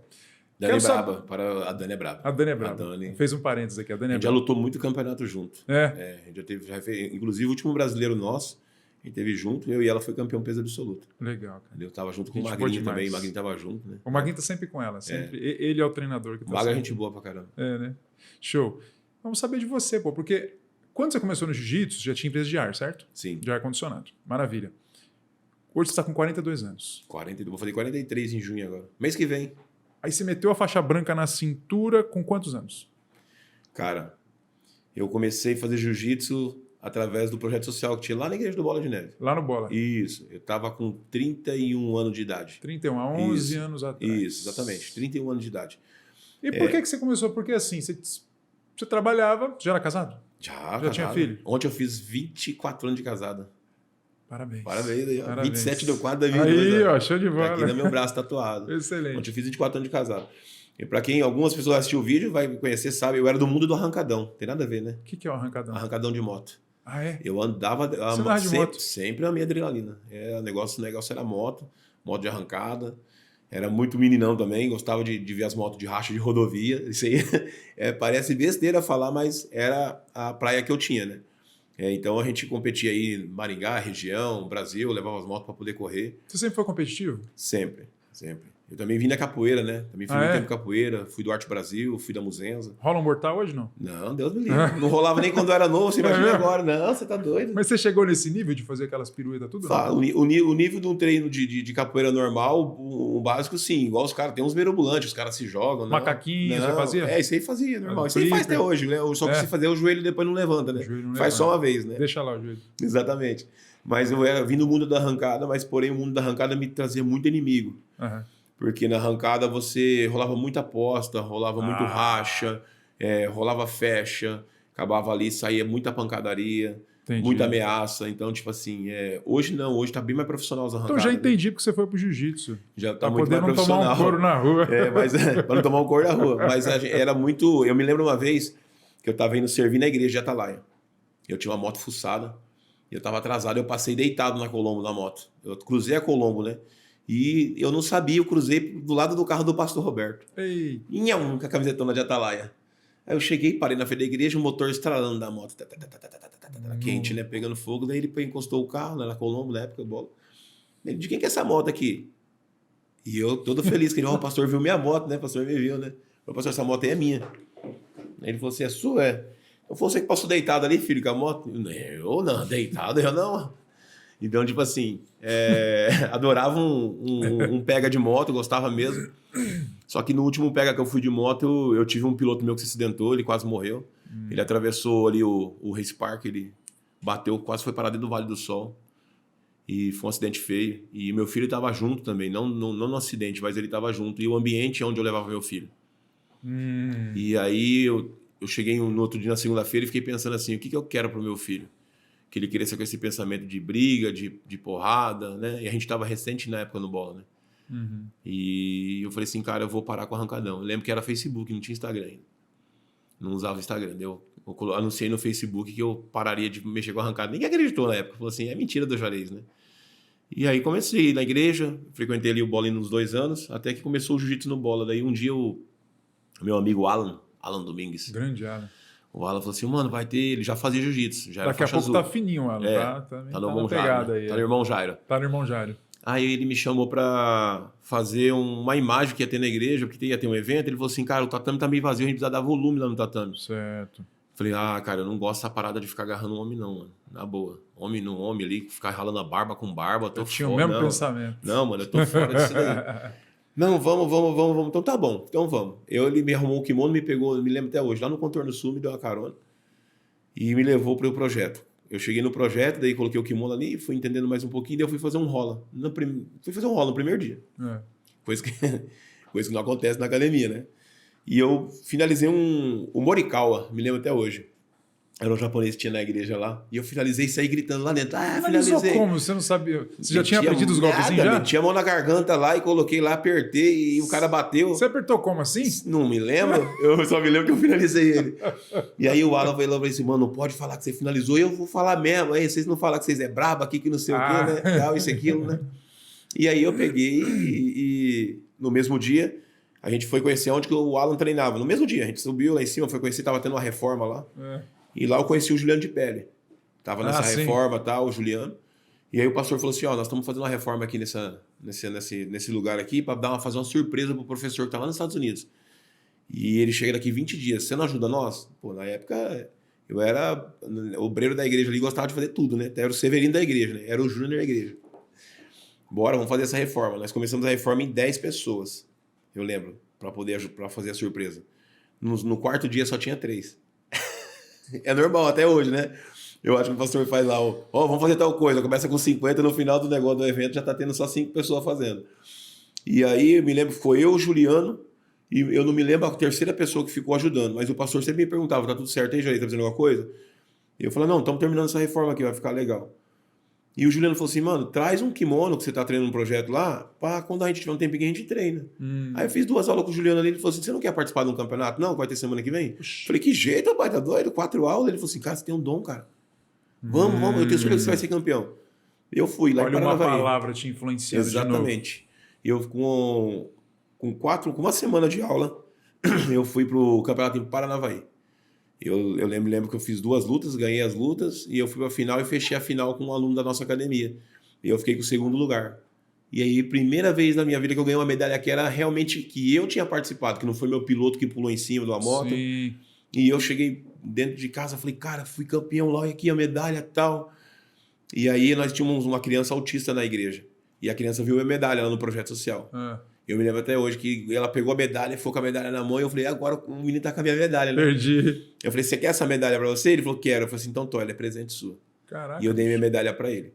Dani é braba, a Dani é braba. A Dani é braba. Fez um parênteses aqui, a Dani é braba. Já lutou muito campeonato junto. É. A gente já fez, inclusive o último brasileiro nosso, a gente teve junto, eu e ela foi campeão peso absoluto. Legal, cara. Eu tava junto com o Magrinho também, o Magrinho tava junto, né? O Magrinho tá sempre com ela, sempre. Ele é o treinador que tá Magra é gente boa pra caramba. Né? Show. Vamos saber de você, pô, porque quando você começou no jiu-jitsu, já tinha empresa de ar, certo? Sim. De ar-condicionado. Maravilha. Hoje você tá com 42 anos. Vou fazer 43 em junho agora. Mês que vem. Aí você meteu a faixa branca na cintura com quantos anos? Cara, eu comecei a fazer jiu-jitsu através do projeto social que tinha lá na Igreja do Bola de Neve. Lá no Bola. Isso. Eu tava com 31 anos de idade. 31, há 11 anos atrás. Isso, exatamente. 31 anos de idade. E por que você começou? Porque assim, você trabalhava, já era casado? Já tinha filho? Ontem eu fiz 24 anos de casada. Parabéns. Parabéns aí, ó. Parabéns. 27 do 4 da vida. Aí, ó, show de bola. Tá aqui no meu braço tatuado. Excelente. Ontem eu fiz 24 anos de casado. E pra quem, algumas pessoas assistiu o vídeo, vai me conhecer, sabe, eu era do mundo do arrancadão. Tem nada a ver, né? O que é o arrancadão? Arrancadão de moto. Ah, é? Eu andava de moto? sempre a minha adrenalina. O negócio era moto de arrancada. Era muito meninão também, gostava de ver as motos de racha de rodovia. Isso aí parece besteira falar, mas era a praia que eu tinha, né? Então a gente competia aí em Maringá, região, Brasil, levava as motos para poder correr. Você sempre foi competitivo? Sempre. Eu também vim da capoeira, né? Também fui muito tempo capoeira, fui do Arte Brasil, fui da Muzenza. Rola um mortal hoje, não? Não, Deus me livre. Não rolava nem quando eu era novo, você imagina agora. Não, você tá doido. Mas você chegou nesse nível de fazer aquelas piruetas tudo? O nível de um treino de capoeira normal, o básico sim, igual os caras, tem uns mirabolantes, os caras se jogam. Macaquinho, você fazia? Isso aí fazia, normal. Isso aí faz até hoje, né? Só que se fazer o joelho depois não levanta, né? Faz só uma vez, né? Deixa lá o joelho. Exatamente. Mas eu vim do mundo da arrancada, mas porém o mundo da arrancada me trazia muito inimigo. Porque na arrancada você rolava muita aposta, rolava muito racha, rolava fecha, acabava ali, saía muita pancadaria, muita ameaça. Então, tipo assim, hoje não, hoje tá bem mais profissional as arrancadas. Então já entendi porque você foi pro jiu-jitsu. Já tá muito mais profissional. Pra não tomar um couro na rua. Pra não tomar um couro na rua. Mas era muito... Eu me lembro uma vez que eu tava indo servir na igreja de Atalaia. Eu tinha uma moto fuçada, eu tava atrasado, eu passei deitado na Colombo da moto. Eu cruzei a Colombo, né? E eu não sabia, eu cruzei do lado do carro do pastor Roberto. Ei. Com a camisetona de Atalaia. Aí eu cheguei, parei na frente da igreja, o motor estralando da moto. Quente, né? Pegando fogo. Daí ele encostou o carro, né, na Colombo, na época, bola. Ele, de quem que é essa moto aqui? E eu todo feliz, que o pastor viu minha moto, né? O pastor me viu, né? O pastor, essa moto aí é minha. Aí ele falou assim, é sua? Eu falei, você que passou deitado ali, filho, com a moto? Eu não, deitado, eu não. Então, tipo assim, adorava um pega de moto, gostava mesmo. Só que no último pega que eu fui de moto, eu tive um piloto meu que se acidentou, ele quase morreu. Ele atravessou ali o Race Park, ele bateu, quase foi parar dentro do Vale do Sol. E foi um acidente feio. E meu filho estava junto também, não no acidente, mas ele estava junto. E o ambiente é onde eu levava meu filho. E aí eu cheguei no outro dia, na segunda-feira, e fiquei pensando assim, o que eu quero pro meu filho? Que ele queria ser com esse pensamento de briga, de porrada, né? E a gente estava recente na época no bola, né? E eu falei assim, cara, eu vou parar com o arrancadão. Eu lembro que era Facebook, não tinha Instagram ainda. Não usava Instagram. Eu anunciei no Facebook que eu pararia de mexer com arrancada. Ninguém acreditou na época. Falou assim, é mentira do Juarez, né? E aí comecei na igreja, frequentei ali o bola uns 2 anos, até que começou o jiu-jitsu no bola. Daí um dia o meu amigo Alan Domingues. Grande Alan. O Alan falou assim, mano, vai ter... Ele já fazia jiu-jitsu, já era Daqui a pouco azul. tá fininho, Alan. Tá no irmão Jairo. Aí, tá no irmão Jairo. Tá no irmão Jairo. Aí ele me chamou pra fazer uma imagem que ia ter na igreja, porque ia ter um evento. Ele falou assim, cara, o tatame tá meio vazio, a gente precisa dar volume lá no tatame. Certo. Falei, cara, eu não gosto dessa parada de ficar agarrando homem, não, mano. Na boa. Homem no homem ali, ficar ralando a barba com barba, Eu tinha o mesmo pensamento. Não, mano, eu tô fora disso daí. Não, vamos. Então tá bom, então vamos. Ele me arrumou um kimono, me pegou, me lembro até hoje, lá no Contorno Sul, me deu uma carona e me levou pro projeto. Eu cheguei no projeto, daí coloquei o kimono ali, fui entendendo mais um pouquinho, daí eu fui fazer um rola. Fui fazer um rola no primeiro dia. Coisa que não acontece na academia, né? E eu finalizei o Morikawa, me lembro até hoje. Era um japonês que tinha na igreja lá. E eu finalizei e saí gritando lá dentro. Finalizou Finalizei. como? Você não sabia? Você já tinha aprendido os golpes assim já? Meti a mão na garganta lá e coloquei lá, apertei e o cara bateu. Você apertou como assim? Não me lembro. Eu só me lembro que eu finalizei ele. E aí o Alan falou assim, mano, não pode falar que você finalizou. E eu vou falar mesmo. Aí vocês não falam que vocês é brabo aqui, que não sei o quê, né? Tal, isso, aquilo, né? E aí eu peguei e no mesmo dia a gente foi conhecer onde que o Alan treinava. No mesmo dia, a gente subiu lá em cima, foi conhecer, tava tendo uma reforma lá. E lá eu conheci o Juliano de Pele. Tava nessa reforma, tal, o Juliano. E aí o pastor falou assim, nós estamos fazendo uma reforma aqui nesse lugar aqui para fazer uma surpresa pro professor que tá lá nos Estados Unidos. E ele chega daqui 20 dias. Você não ajuda nós? Pô, na época eu era obreiro da igreja ali, gostava de fazer tudo, né? Até era o Severino da igreja, né? Era o Júnior da igreja. Bora, vamos fazer essa reforma. Nós começamos a reforma em 10 pessoas. Eu lembro, para fazer a surpresa. No quarto dia só tinha 3. É normal até hoje, né? Eu acho que o pastor faz lá, vamos fazer tal coisa. Começa com 50, no final do negócio do evento já tá tendo só 5 pessoas fazendo. E aí, eu me lembro que foi eu, o Juliano, e eu não me lembro a terceira pessoa que ficou ajudando, mas o pastor sempre me perguntava, tá tudo certo aí, Jair? Tá fazendo alguma coisa? E eu falei, não, estamos terminando essa reforma aqui, vai ficar legal. E o Juliano falou assim, mano, traz um kimono que você tá treinando um projeto lá, pra quando a gente tiver um tempinho a gente treina. Aí eu fiz 2 aulas com o Juliano ali, ele falou assim, você não quer participar de um campeonato? Não, vai ter semana que vem? Falei, que jeito, rapaz, tá doido? 4 aulas. Ele falou assim, cara, você tem um dom, cara. Vamos, eu tenho certeza que você vai ser campeão. Eu fui lá em Paranavaí. Olha uma palavra te influenciando. Exatamente. Eu com uma semana de aula, eu fui pro campeonato em Paranavaí. Eu lembro que eu fiz 2 lutas, ganhei as lutas, e eu fui pra final e fechei a final com um aluno da nossa academia. E eu fiquei com o 2º lugar. E aí, primeira vez na minha vida que eu ganhei uma medalha que era realmente que eu tinha participado, que não foi meu piloto que pulou em cima de uma moto. Sim. E eu cheguei dentro de casa, falei, cara, fui campeão lá, aqui a medalha e tal. E aí nós tínhamos uma criança autista na igreja. E a criança viu a medalha lá no projeto social. Eu me lembro até hoje que ela pegou a medalha e ficou com a medalha na mão. E eu falei, agora o menino tá com a minha medalha, né? Perdi. Eu falei, você quer essa medalha pra você? Ele falou, quero. Eu falei assim, então ela é presente sua. Caraca. E eu dei minha medalha pra ele.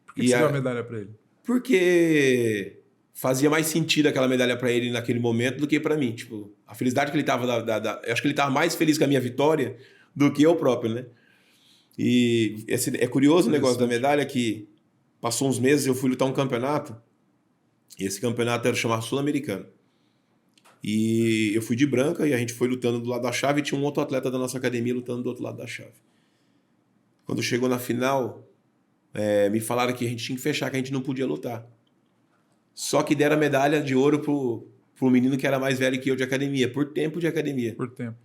Por que você deu a medalha pra ele? Porque fazia mais sentido aquela medalha pra ele naquele momento do que pra mim. Tipo, a felicidade que ele tava... eu acho que ele tava mais feliz com a minha vitória do que eu próprio, né? E é curioso o negócio da medalha que passou uns meses, eu fui lutar um campeonato. E esse campeonato era chamado Sul-Americano. E eu fui de branca e a gente foi lutando do lado da chave e tinha um outro atleta da nossa academia lutando do outro lado da chave. Quando chegou na final, me falaram que a gente tinha que fechar, que a gente não podia lutar. Só que deram a medalha de ouro pro menino que era mais velho que eu de academia, por tempo de academia. Por tempo.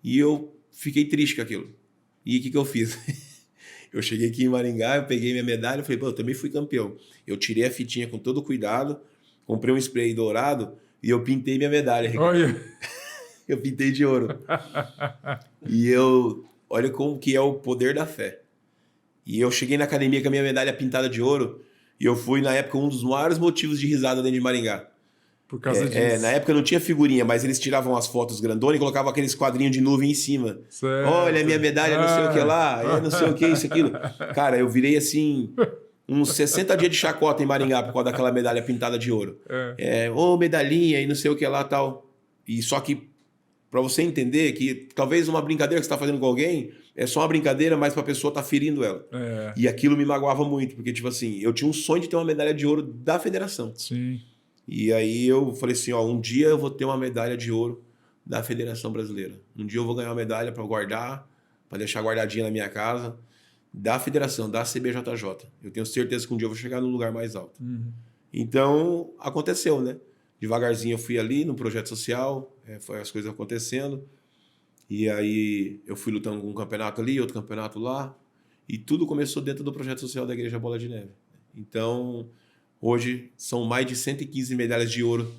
E eu fiquei triste com aquilo. E o que eu fiz? Eu cheguei aqui em Maringá, eu peguei minha medalha e falei, pô, eu também fui campeão. Eu tirei a fitinha com todo cuidado, comprei um spray dourado e eu pintei minha medalha. Olha. Eu pintei de ouro. E olha como que é o poder da fé. E eu cheguei na academia com a minha medalha pintada de ouro e eu fui, na época, um dos maiores motivos de risada dentro de Maringá. Por causa disso. Na época não tinha figurinha, mas eles tiravam as fotos grandonas e colocavam aqueles quadrinhos de nuvem em cima. Certo. Olha, minha medalha, não sei o que lá, não sei o que, isso, aquilo. Cara, eu virei assim, uns 60 dias de chacota em Maringá por causa daquela medalha pintada de ouro. Medalhinha e não sei o que lá tal. E só que, pra você entender que talvez uma brincadeira que você tá fazendo com alguém é só uma brincadeira, mas pra pessoa tá ferindo ela. E aquilo me magoava muito, porque, tipo assim, eu tinha um sonho de ter uma medalha de ouro da federação. Sim. E aí eu falei assim, um dia eu vou ter uma medalha de ouro da Federação Brasileira. Um dia eu vou ganhar uma medalha para guardar, para deixar guardadinha na minha casa, da Federação, da CBJJ. Eu tenho certeza que um dia eu vou chegar num lugar mais alto. Então, aconteceu, né? Devagarzinho eu fui ali no projeto social, foi as coisas acontecendo. E aí eu fui lutando com um campeonato ali, outro campeonato lá. E tudo começou dentro do projeto social da Igreja Bola de Neve. Então... Hoje são mais de 115 medalhas de ouro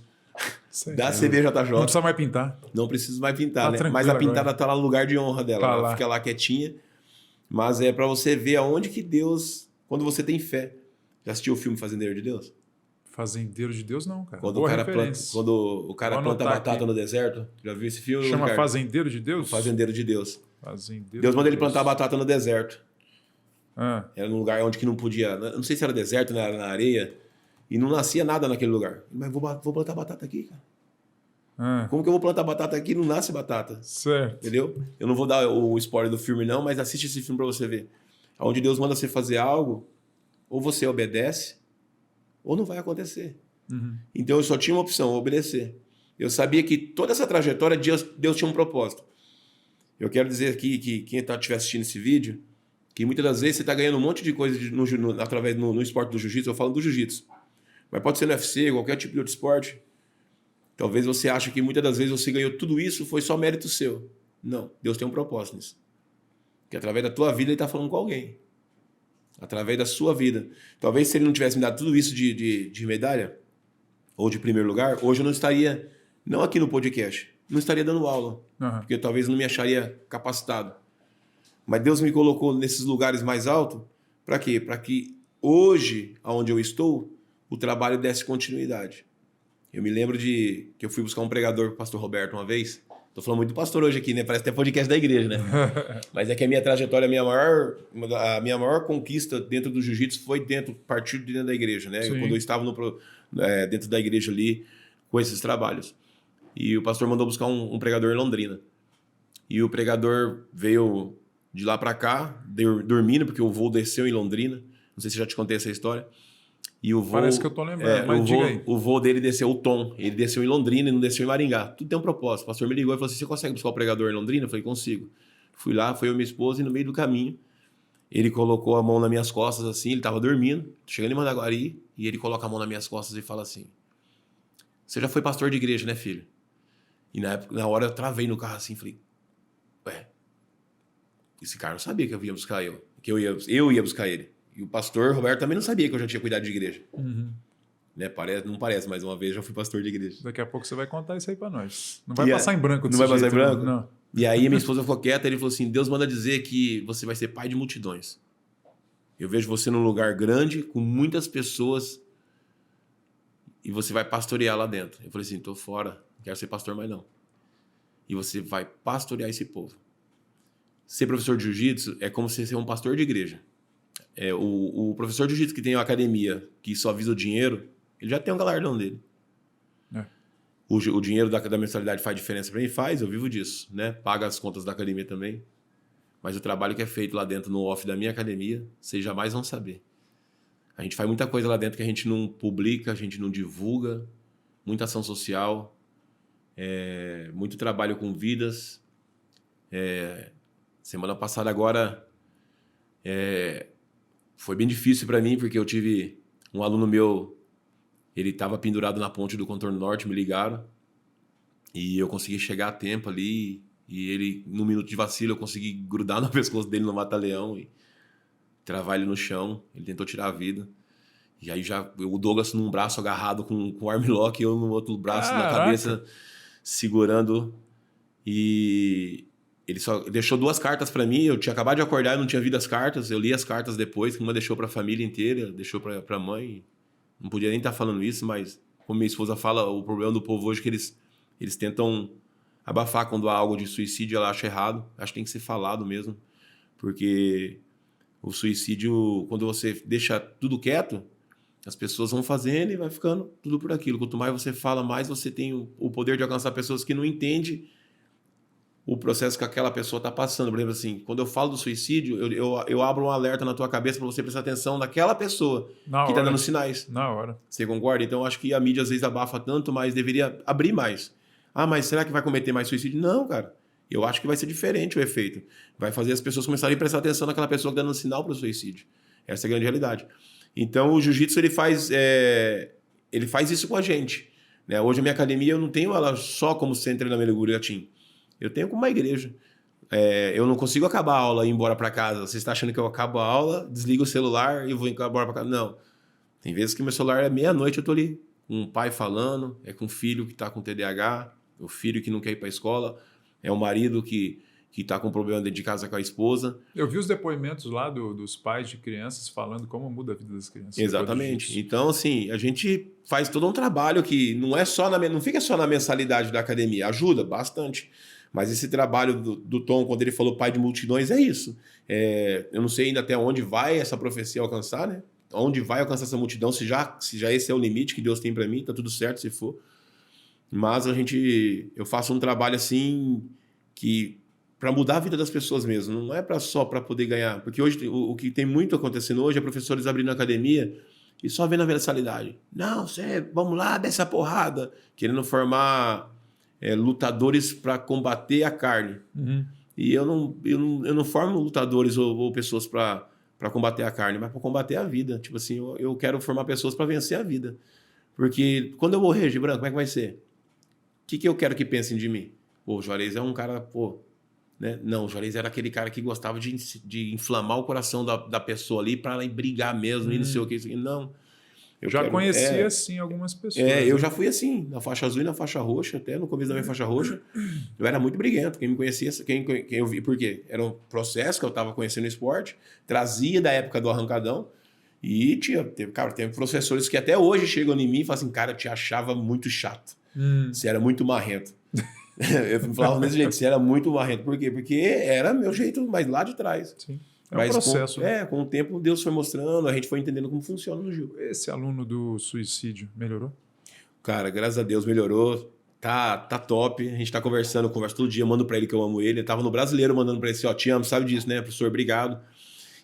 da CBJJ. Não precisa mais pintar. Não preciso mais pintar, Tá né? Mas a pintada agora. tá lá no lugar de honra dela. Tá Ela lá. fica lá quietinha. Mas é para você ver aonde que Deus... Quando você tem fé. Já assistiu o filme Fazendeiro de Deus? Fazendeiro de Deus não, cara. Quando Boa o cara planta, referência. quando o cara Vou planta anotar batata aqui. no deserto. Já viu esse filme? Chama Ricardo? Fazendeiro de Deus? Fazendeiro de Deus. Fazendeiro Deus de manda ele Deus. plantar batata no deserto. Ah, Era num lugar onde que não podia... Não sei se era deserto, né? Era na areia. E não nascia nada naquele lugar. Mas vou plantar batata aqui, cara. Como que eu vou plantar batata aqui e não nasce batata? Certo. Entendeu? Eu não vou dar o spoiler do filme não, mas assiste esse filme para você ver. Onde Deus manda você fazer algo, ou você obedece, ou não vai acontecer. Então eu só tinha uma opção, obedecer. Eu sabia que toda essa trajetória, Deus tinha um propósito. Eu quero dizer aqui que quem estiver assistindo esse vídeo, que muitas das vezes você está ganhando um monte de coisa através no esporte do jiu-jitsu, eu falo do jiu-jitsu. Mas pode ser no UFC, qualquer tipo de outro esporte. Talvez você ache que muitas das vezes você ganhou tudo isso, foi só mérito seu. Não, Deus tem um propósito nisso. Que através da tua vida ele está falando com alguém. Através da sua vida. Talvez se ele não tivesse me dado tudo isso de medalha, ou de primeiro lugar, hoje eu não estaria, não aqui no podcast, não estaria dando aula. Porque talvez eu não me acharia capacitado. Mas Deus me colocou nesses lugares mais altos, para quê? Para que hoje, onde eu estou, o trabalho desse continuidade. Eu me lembro que eu fui buscar um pregador, o pastor Roberto, uma vez. Tô falando muito do pastor hoje aqui, né? Parece até podcast da igreja, né? Mas é que a minha trajetória, a minha maior conquista dentro do jiu-jitsu foi partir de dentro da igreja, né? Quando eu estava dentro da igreja ali, com esses trabalhos. E o pastor mandou buscar um pregador em Londrina. E o pregador veio de lá para cá, dormindo, porque o voo desceu em Londrina. Não sei se eu já te contei essa história. E o voo, parece que eu tô lembrando, mas diga aí. O voo dele desceu, o Tom, ele desceu em Londrina e não desceu em Maringá. Tudo tem um propósito. O pastor me ligou e falou assim, você consegue buscar o pregador em Londrina? Eu falei, consigo. Fui lá, foi eu e minha esposa, e no meio do caminho, ele colocou a mão nas minhas costas assim, ele estava dormindo, chegando em Mandaguari, e ele coloca a mão nas minhas costas e fala assim, você já foi pastor de igreja, né, filho? E na hora eu travei no carro assim, falei, esse cara não sabia que eu ia buscar eu, que eu ia buscar ele. E o pastor Roberto também não sabia que eu já tinha cuidado de igreja. Né? Não parece, mas uma vez já fui pastor de igreja. Daqui a pouco você vai contar isso aí pra nós. Não vai passar em branco desse jeito. Não vai passar em branco? Não. E aí minha esposa ficou quieta e ele falou assim, Deus manda dizer que você vai ser pai de multidões. Eu vejo você num lugar grande, com muitas pessoas, e você vai pastorear lá dentro. Eu falei assim, tô fora, não quero ser pastor mais não. E você vai pastorear esse povo. Ser professor de jiu-jitsu é como ser um pastor de igreja. O professor de jiu-jitsu que tem uma academia que só visa o dinheiro, ele já tem um galardão dele. O dinheiro da mensalidade faz diferença para mim? Faz, eu vivo disso, né? Paga as contas da academia também. Mas o trabalho que é feito lá dentro no off da minha academia, vocês jamais vão saber. A gente faz muita coisa lá dentro que a gente não publica, a gente não divulga, muita ação social, muito trabalho com vidas. Semana passada agora foi bem difícil para mim, porque eu tive um aluno meu, ele estava pendurado na ponte do Contorno Norte, me ligaram, e eu consegui chegar a tempo ali, e ele, num minuto de vacilo, eu consegui grudar no pescoço dele no mata-leão e travar ele no chão. Ele tentou tirar a vida. E aí o Douglas num braço agarrado com o armlock e eu no outro braço na cabeça, segurando. E ele só deixou 2 cartas para mim. Eu tinha acabado de acordar, eu não tinha visto as cartas. Eu li as cartas depois, que uma deixou para a família inteira, deixou para a mãe. Não podia nem estar falando isso, mas como minha esposa fala, o problema do povo hoje é que eles tentam abafar quando há algo de suicídio, ela acha errado. Acho que tem que ser falado mesmo, porque o suicídio, quando você deixa tudo quieto, as pessoas vão fazendo e vai ficando tudo por aquilo. Quanto mais você fala, mais você tem o poder de alcançar pessoas que não entendem o processo que aquela pessoa está passando. Por exemplo, assim, quando eu falo do suicídio, eu abro um alerta na tua cabeça para você prestar atenção naquela pessoa que está dando sinais. Na hora. Você concorda? Então, eu acho que a mídia às vezes abafa tanto, mas deveria abrir mais. Ah, mas será que vai cometer mais suicídio? Não, cara. Eu acho que vai ser diferente o efeito. Vai fazer as pessoas começarem a prestar atenção naquela pessoa que está dando sinal para o suicídio. Essa é a grande realidade. Então, o jiu-jitsu ele faz isso com a gente. Né? Hoje, a minha academia, eu não tenho ela só como centro de treinamento de Guriatim. Eu tenho como uma igreja. Eu não consigo acabar a aula e ir embora para casa. Você está achando que eu acabo a aula, desligo o celular e vou embora para casa? Não. Tem vezes que meu celular é meia-noite, eu estou ali um pai falando, é com um filho que está com TDAH, o filho que não quer ir para a escola, é o marido que está com problema dentro de casa com a esposa. Eu vi os depoimentos lá dos pais de crianças falando como muda a vida das crianças. Exatamente. Então, assim, a gente faz todo um trabalho que não é só não fica só na mensalidade da academia, ajuda bastante. Mas esse trabalho do Tom, quando ele falou pai de multidões, é isso. Eu não sei ainda até onde vai essa profecia alcançar, né? Onde vai alcançar essa multidão, se já esse é o limite que Deus tem para mim, tá tudo certo se for. Mas eu faço um trabalho assim que para mudar a vida das pessoas mesmo, não é só para poder ganhar, porque hoje o que tem muito acontecendo hoje é professores abrindo academia e só vendo a mensalidade. Não, vamos lá, dessa porrada, querendo formar lutadores para combater a carne. Uhum. E eu não formo lutadores ou pessoas para combater a carne, mas para combater a vida. Tipo assim, eu quero formar pessoas para vencer a vida. Porque quando eu morrer, Gibran, como é que vai ser? O que eu quero que pensem de mim? Pô, o Juarez é um cara, pô... Né? Não, o Juarez era aquele cara que gostava de inflamar o coração da pessoa ali para ela brigar mesmo e não sei o que. Isso aqui. Não. Eu já conheci assim algumas pessoas. Eu já fui assim, na faixa azul e na faixa roxa, até no começo da minha faixa roxa. Eu era muito briguento. Quem me conhecia, quem eu vi, por quê? Era um processo que eu estava conhecendo o esporte, trazia da época do arrancadão. E teve professores que até hoje chegam em mim e falam assim: cara, eu te achava muito chato. Você era muito marrento. Eu falava do mesmo jeito, você era muito marrento. Por quê? Porque era meu jeito, mas lá de trás. Sim. É um processo. Com o tempo Deus foi mostrando, a gente foi entendendo como funciona no Gil. Esse aluno do suicídio melhorou? Cara, graças a Deus melhorou. Tá top. A gente tá converso todo dia, mando pra ele que eu amo ele. Eu tava no Brasileiro mandando pra ele assim, ó, te amo, sabe disso, né, professor? Obrigado.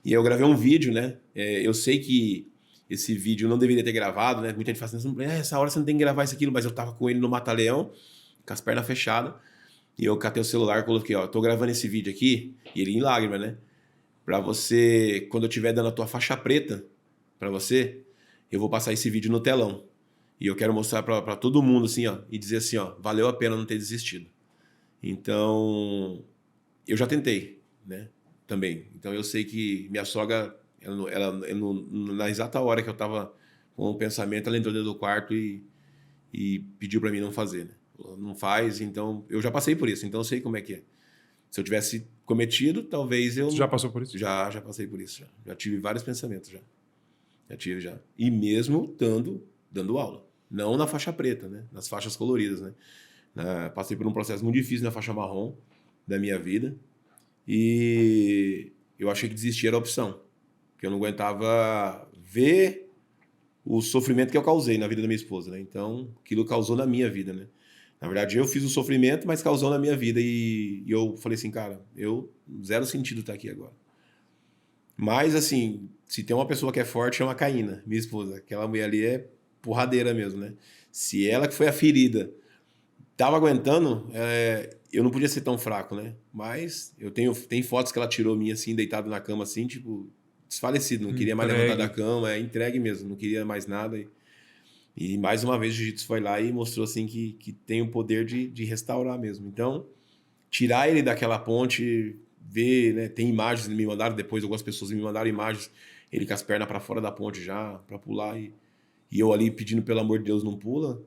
E aí eu gravei um vídeo, né? Eu sei que esse vídeo eu não deveria ter gravado, né? Muita gente fala assim, essa hora você não tem que gravar isso aquilo, mas eu tava com ele no Mata-Leão, com as pernas fechadas, e eu catei o celular e coloquei, ó, tô gravando esse vídeo aqui, e ele em lágrima, né? Pra você, quando eu estiver dando a tua faixa preta pra você, eu vou passar esse vídeo no telão. E eu quero mostrar pra todo mundo, assim, ó, e dizer assim, ó, valeu a pena não ter desistido. Então, eu já tentei, né? Também. Então, eu sei que minha sogra, na exata hora que eu tava com o pensamento, ela entrou dentro do quarto e pediu pra mim não fazer, né? Não faz, então... Eu já passei por isso, então eu sei como é que é. Se eu tivesse cometido, talvez eu... Você já passou por isso? Já passei por isso. Já tive vários pensamentos, já. Já tive, já. E mesmo dando aula. Não na faixa preta, né? Nas faixas coloridas, né? Passei por um processo muito difícil na faixa marrom da minha vida. E eu achei que desistir era a opção. Porque eu não aguentava ver o sofrimento que eu causei na vida da minha esposa, né? Então, aquilo causou na minha vida, né? Na verdade, eu fiz o sofrimento, mas causou na minha vida. E eu falei assim, cara, zero sentido estar aqui agora. Mas, assim, se tem uma pessoa que é forte, chama a Caína, minha esposa. Aquela mulher ali é porradeira mesmo, né? Se ela que foi a ferida tava aguentando, eu não podia ser tão fraco, né? Mas tem fotos que ela tirou minha, assim, deitado na cama, assim, tipo, desfalecido. Não queria mais levantar da cama, entregue mesmo. Não queria mais nada. E mais uma vez o Jiu-Jitsu foi lá e mostrou assim que tem o poder de restaurar mesmo. Então, tirar ele daquela ponte, ver, né, tem imagens, me mandaram depois, algumas pessoas me mandaram imagens, ele com as pernas para fora da ponte já, para pular, e eu ali pedindo pelo amor de Deus não pula,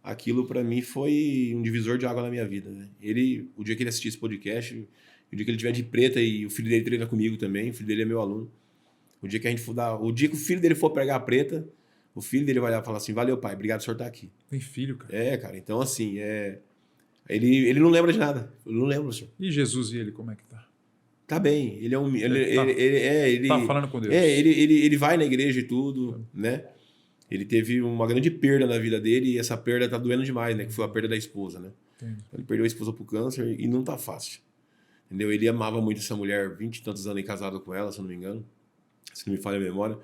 aquilo para mim foi um divisor de água na minha vida, né? O dia que ele assistir esse podcast, o dia que ele tiver de preta e o filho dele treina comigo também, o filho dele é meu aluno, o dia que o filho dele for pregar a preta, o filho dele vai lá e falar assim, valeu pai, obrigado por senhor estar aqui. Tem filho, cara. Cara, então assim, ele não lembra de nada, ele não lembra, senhor. E Jesus e ele, como é que tá? Tá bem, ele é um... Tá falando com Deus. Ele vai na igreja e tudo, né? Ele teve uma grande perda na vida dele e essa perda tá doendo demais, né? Que foi a perda da esposa, né? Ele perdeu a esposa pro câncer e não tá fácil, entendeu? Ele amava muito essa mulher, 20 e tantos anos casado com ela, se eu não me engano, se não me falha a memória.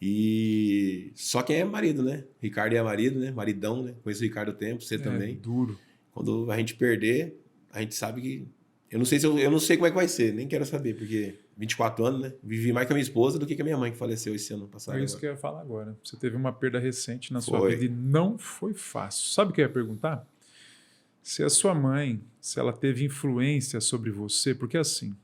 E só quem é marido, né? Ricardo é marido, né? Maridão, né? Conheço o Ricardo há tempo, você também. Duro. Quando a gente perder, a gente sabe que... Eu não sei como é que vai ser, nem quero saber, porque 24 anos, né? Vivi mais com a minha esposa do que com a minha mãe, que faleceu esse ano passado. É isso que eu ia falar agora. Você teve uma perda recente na sua vida e não foi fácil. Sabe o que eu ia perguntar? Se a sua mãe, se ela teve influência sobre você, porque assim...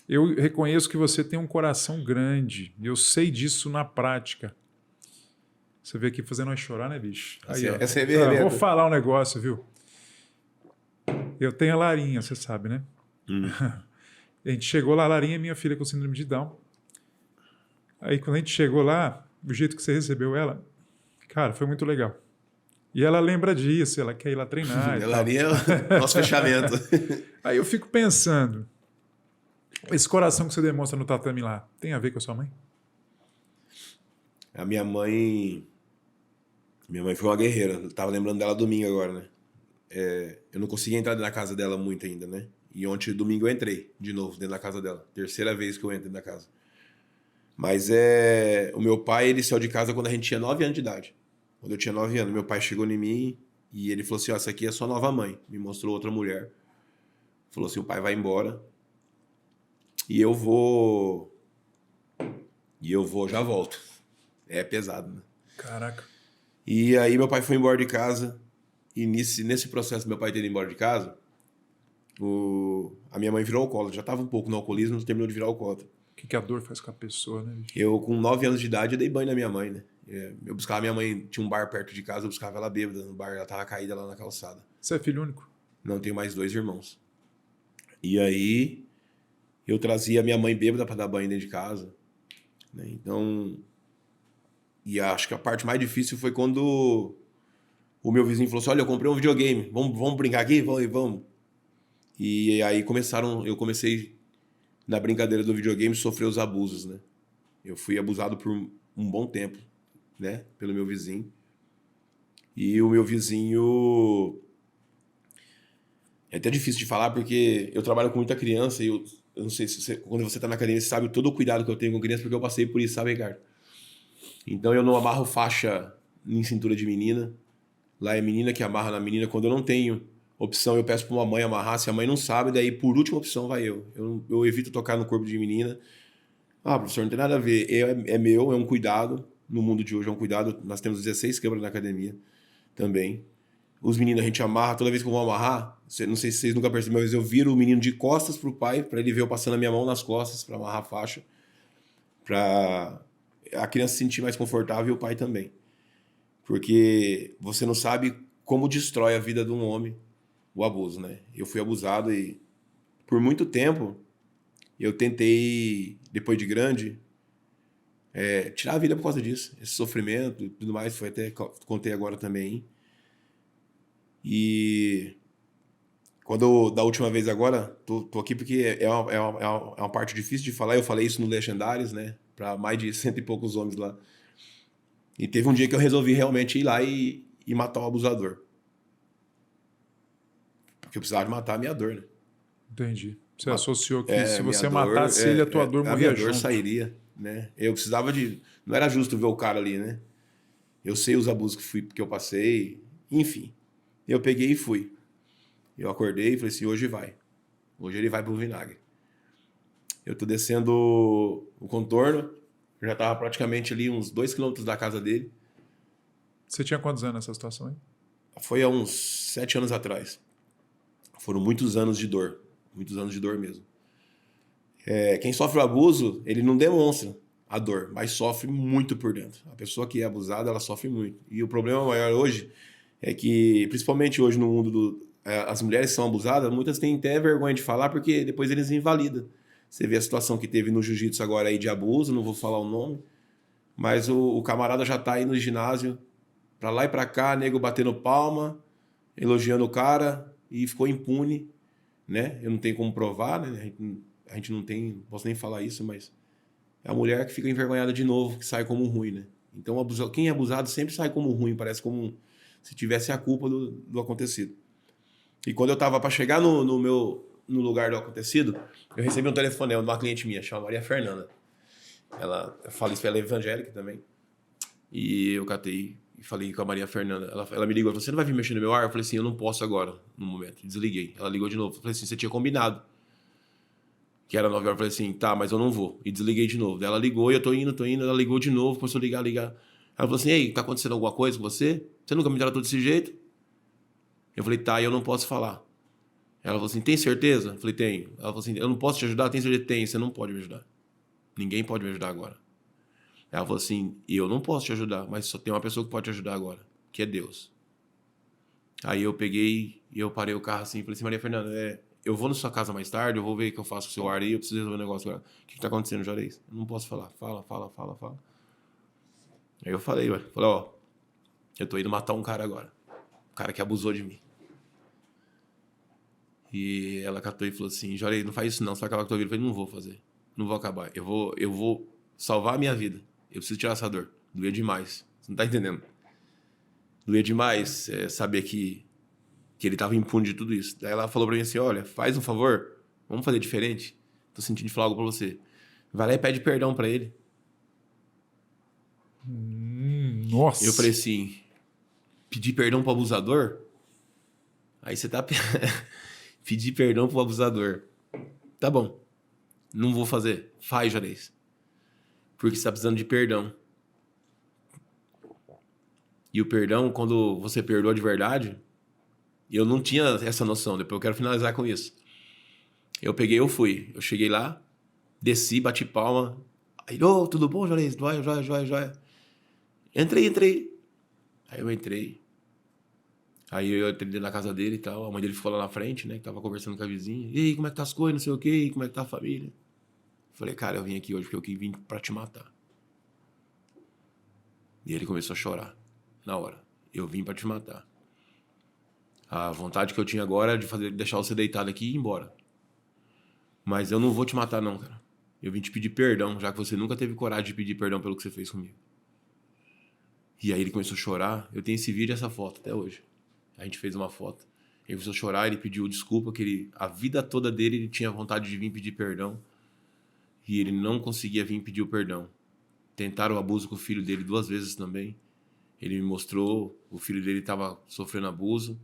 Eu reconheço que você tem um coração grande, e eu sei disso na prática. Você veio aqui fazendo nós chorar, né, bicho? Aí, ó. Essa é minha Vou falar um negócio, viu? Eu tenho a Larinha, você sabe, né? A gente chegou lá, a Larinha é minha filha com síndrome de Down. Aí quando a gente chegou lá, o jeito que você recebeu ela, cara, foi muito legal. E ela lembra disso, ela quer ir lá treinar e A tal. Larinha é o nosso fechamento. Aí eu fico pensando, esse coração que você demonstra no tatame lá, tem a ver com a sua mãe? A minha mãe foi uma guerreira. Eu tava lembrando dela domingo agora, né? Eu não consegui entrar na casa dela muito ainda, né? E ontem, domingo, eu entrei de novo dentro da casa dela. Terceira vez que eu entro dentro da casa. Mas o meu pai, ele saiu de casa quando a gente tinha 9 anos de idade. Quando eu tinha 9 anos, meu pai chegou em mim e ele falou assim, ó, essa aqui é sua nova mãe. Me mostrou outra mulher. Falou assim, o pai vai embora e eu já volto. É pesado, né? Caraca. E aí meu pai foi embora de casa e nesse processo do meu pai ter ido embora de casa, a minha mãe virou alcoólatra. Já estava um pouco no alcoolismo, mas terminou de virar alcoólatra. O que a dor faz com a pessoa, né, bicho? Eu, com 9 anos de idade, eu dei banho na minha mãe, né? Eu buscava minha mãe, tinha um bar perto de casa, eu buscava ela bêbada no bar, ela tava caída lá na calçada. Você é filho único? Não, tenho mais 2 irmãos. E aí, eu trazia minha mãe bêbada para dar banho dentro de casa, né? Então, e acho que a parte mais difícil foi quando o meu vizinho falou assim, olha, eu comprei um videogame, vamos brincar aqui? Vamos. E aí eu comecei na brincadeira do videogame sofrer os abusos, né? Eu fui abusado por um bom tempo, né? Pelo meu vizinho. E o meu vizinho... É até difícil de falar porque eu trabalho com muita criança e eu não sei se quando você tá na academia, você sabe todo o cuidado que eu tenho com criança porque eu passei por isso, sabe, Ricardo? Então eu não amarro faixa em cintura de menina. Lá é menina que amarra na menina. Quando eu não tenho opção, eu peço para uma mãe amarrar. Se a mãe não sabe, daí por última opção vai eu. Eu evito tocar no corpo de menina. Ah, professor, não tem nada a ver. É meu, é um cuidado. No mundo de hoje é um cuidado. Nós temos 16 câmeras na academia também. Os meninos a gente amarra. Toda vez que eu vou amarrar, não sei se vocês nunca perceberam, mas eu viro o menino de costas pro pai, para ele ver eu passando a minha mão nas costas para amarrar a faixa. Para a criança se sentir mais confortável e o pai também. Porque você não sabe como destrói a vida de um homem o abuso, né? Eu fui abusado e por muito tempo eu tentei, depois de grande, tirar a vida por causa disso. Esse sofrimento e tudo mais, foi até contei agora também. E da última vez agora, tô aqui porque é uma parte difícil de falar. Eu falei isso no Legendários, né? Para mais de 100 e poucos homens lá. E teve um dia que eu resolvi realmente ir lá e matar o abusador. Porque eu precisava de matar a minha dor, né? Entendi. Você associou que se você dor, matasse ele, a tua dor morria junto. A minha dor sairia, né? Eu precisava de... Não era justo ver o cara ali, né? Eu sei os abusos que eu passei, enfim. Eu peguei e fui. Eu acordei e falei assim, hoje vai. Hoje ele vai pro vinagre. Eu tô descendo o contorno, eu já tava praticamente ali uns 2 quilômetros da casa dele. Você tinha quantos anos nessa situação aí? Foi há uns 7 anos atrás. Foram muitos anos de dor. Muitos anos de dor mesmo. Quem sofre o abuso, ele não demonstra a dor, mas sofre muito por dentro. A pessoa que é abusada, ela sofre muito. E o problema maior hoje é que, principalmente hoje no mundo as mulheres que são abusadas, muitas têm até vergonha de falar porque depois eles invalidam. Você vê a situação que teve no jiu-jitsu agora aí de abuso, não vou falar o nome, mas o camarada já tá aí no ginásio, pra lá e pra cá, nego batendo palma, elogiando o cara e ficou impune, né? Eu não tenho como provar, né? A gente não tem, não posso nem falar isso, mas é a mulher que fica envergonhada de novo, que sai como ruim, né? Então quem é abusado sempre sai como ruim, parece como se tivesse a culpa do acontecido. E quando eu tava para chegar no lugar do acontecido, eu recebi um telefonema de uma cliente minha, chama Maria Fernanda. Eu falo isso, ela é evangélica também. E eu catei e falei com a Maria Fernanda. Ela me ligou e falou, você não vai vir mexer no meu ar? Eu falei assim, eu não posso agora, no momento. Desliguei. Ela ligou de novo. Eu falei assim, você tinha combinado que era 9 horas. Eu falei assim, tá, mas eu não vou. E desliguei de novo. Daí ela ligou e eu tô indo. Ela ligou de novo, começou a ligar. Ela falou assim, ei, tá acontecendo alguma coisa com você? Você nunca me tratou desse jeito? Eu falei, tá, e eu não posso falar. Ela falou assim, tem certeza? Eu falei, tenho. Ela falou assim, eu não posso te ajudar? Tem certeza? Tem, você não pode me ajudar. Ninguém pode me ajudar agora. Ela falou assim, eu não posso te ajudar, mas só tem uma pessoa que pode te ajudar agora, que é Deus. Aí eu peguei e eu parei o carro assim e falei assim, Maria Fernanda, eu vou na sua casa mais tarde, eu vou ver o que eu faço com o seu ar aí, eu preciso resolver um negócio agora. O que tá acontecendo, Juarez? Eu não posso falar. Fala. Aí eu falei, ó, eu tô indo matar um cara agora. Um cara que abusou de mim. E ela catou e falou assim, Juarez, não faz isso não, você vai acabar com a tua vida. Eu falei, não vou fazer, não vou acabar. Eu vou salvar a minha vida. Eu preciso tirar essa dor. Doía demais. Você não tá entendendo? Doía demais saber que ele tava impune de tudo isso. Daí ela falou pra mim assim, olha, faz um favor, vamos fazer diferente. Tô sentindo de falar algo pra você. Vai lá e pede perdão pra ele. Nossa. Eu falei assim, pedir perdão pro abusador? Aí você tá... Pedir perdão pro abusador. Tá bom. Não vou fazer. Faz, Juarez. Porque você tá precisando de perdão. E o perdão, quando você perdoa de verdade, eu não tinha essa noção. Depois eu quero finalizar com isso. Eu peguei, eu fui. Eu cheguei lá, desci, bati palma. Aí, tudo bom, Juarez? Joia. Entrei. Aí eu entrei. Aí eu entrei dentro da casa dele e tal. A mãe dele ficou lá na frente, né? Que tava conversando com a vizinha. E aí, como é que tá as coisas? Não sei o quê. Como é que tá a família? Falei, cara, eu vim aqui hoje porque eu vim pra te matar. E ele começou a chorar. Na hora. Eu vim pra te matar. A vontade que eu tinha agora é de deixar você deitado aqui e ir embora. Mas eu não vou te matar não, cara. Eu vim te pedir perdão, já que você nunca teve coragem de pedir perdão pelo que você fez comigo. E aí ele começou a chorar. Eu tenho esse vídeo e essa foto até hoje. A gente fez uma foto. Ele começou a chorar, ele pediu desculpa, que a vida toda dele ele tinha vontade de vir pedir perdão. E ele não conseguia vir pedir o perdão. Tentaram o abuso com o filho dele 2 vezes também. Ele me mostrou, o filho dele estava sofrendo abuso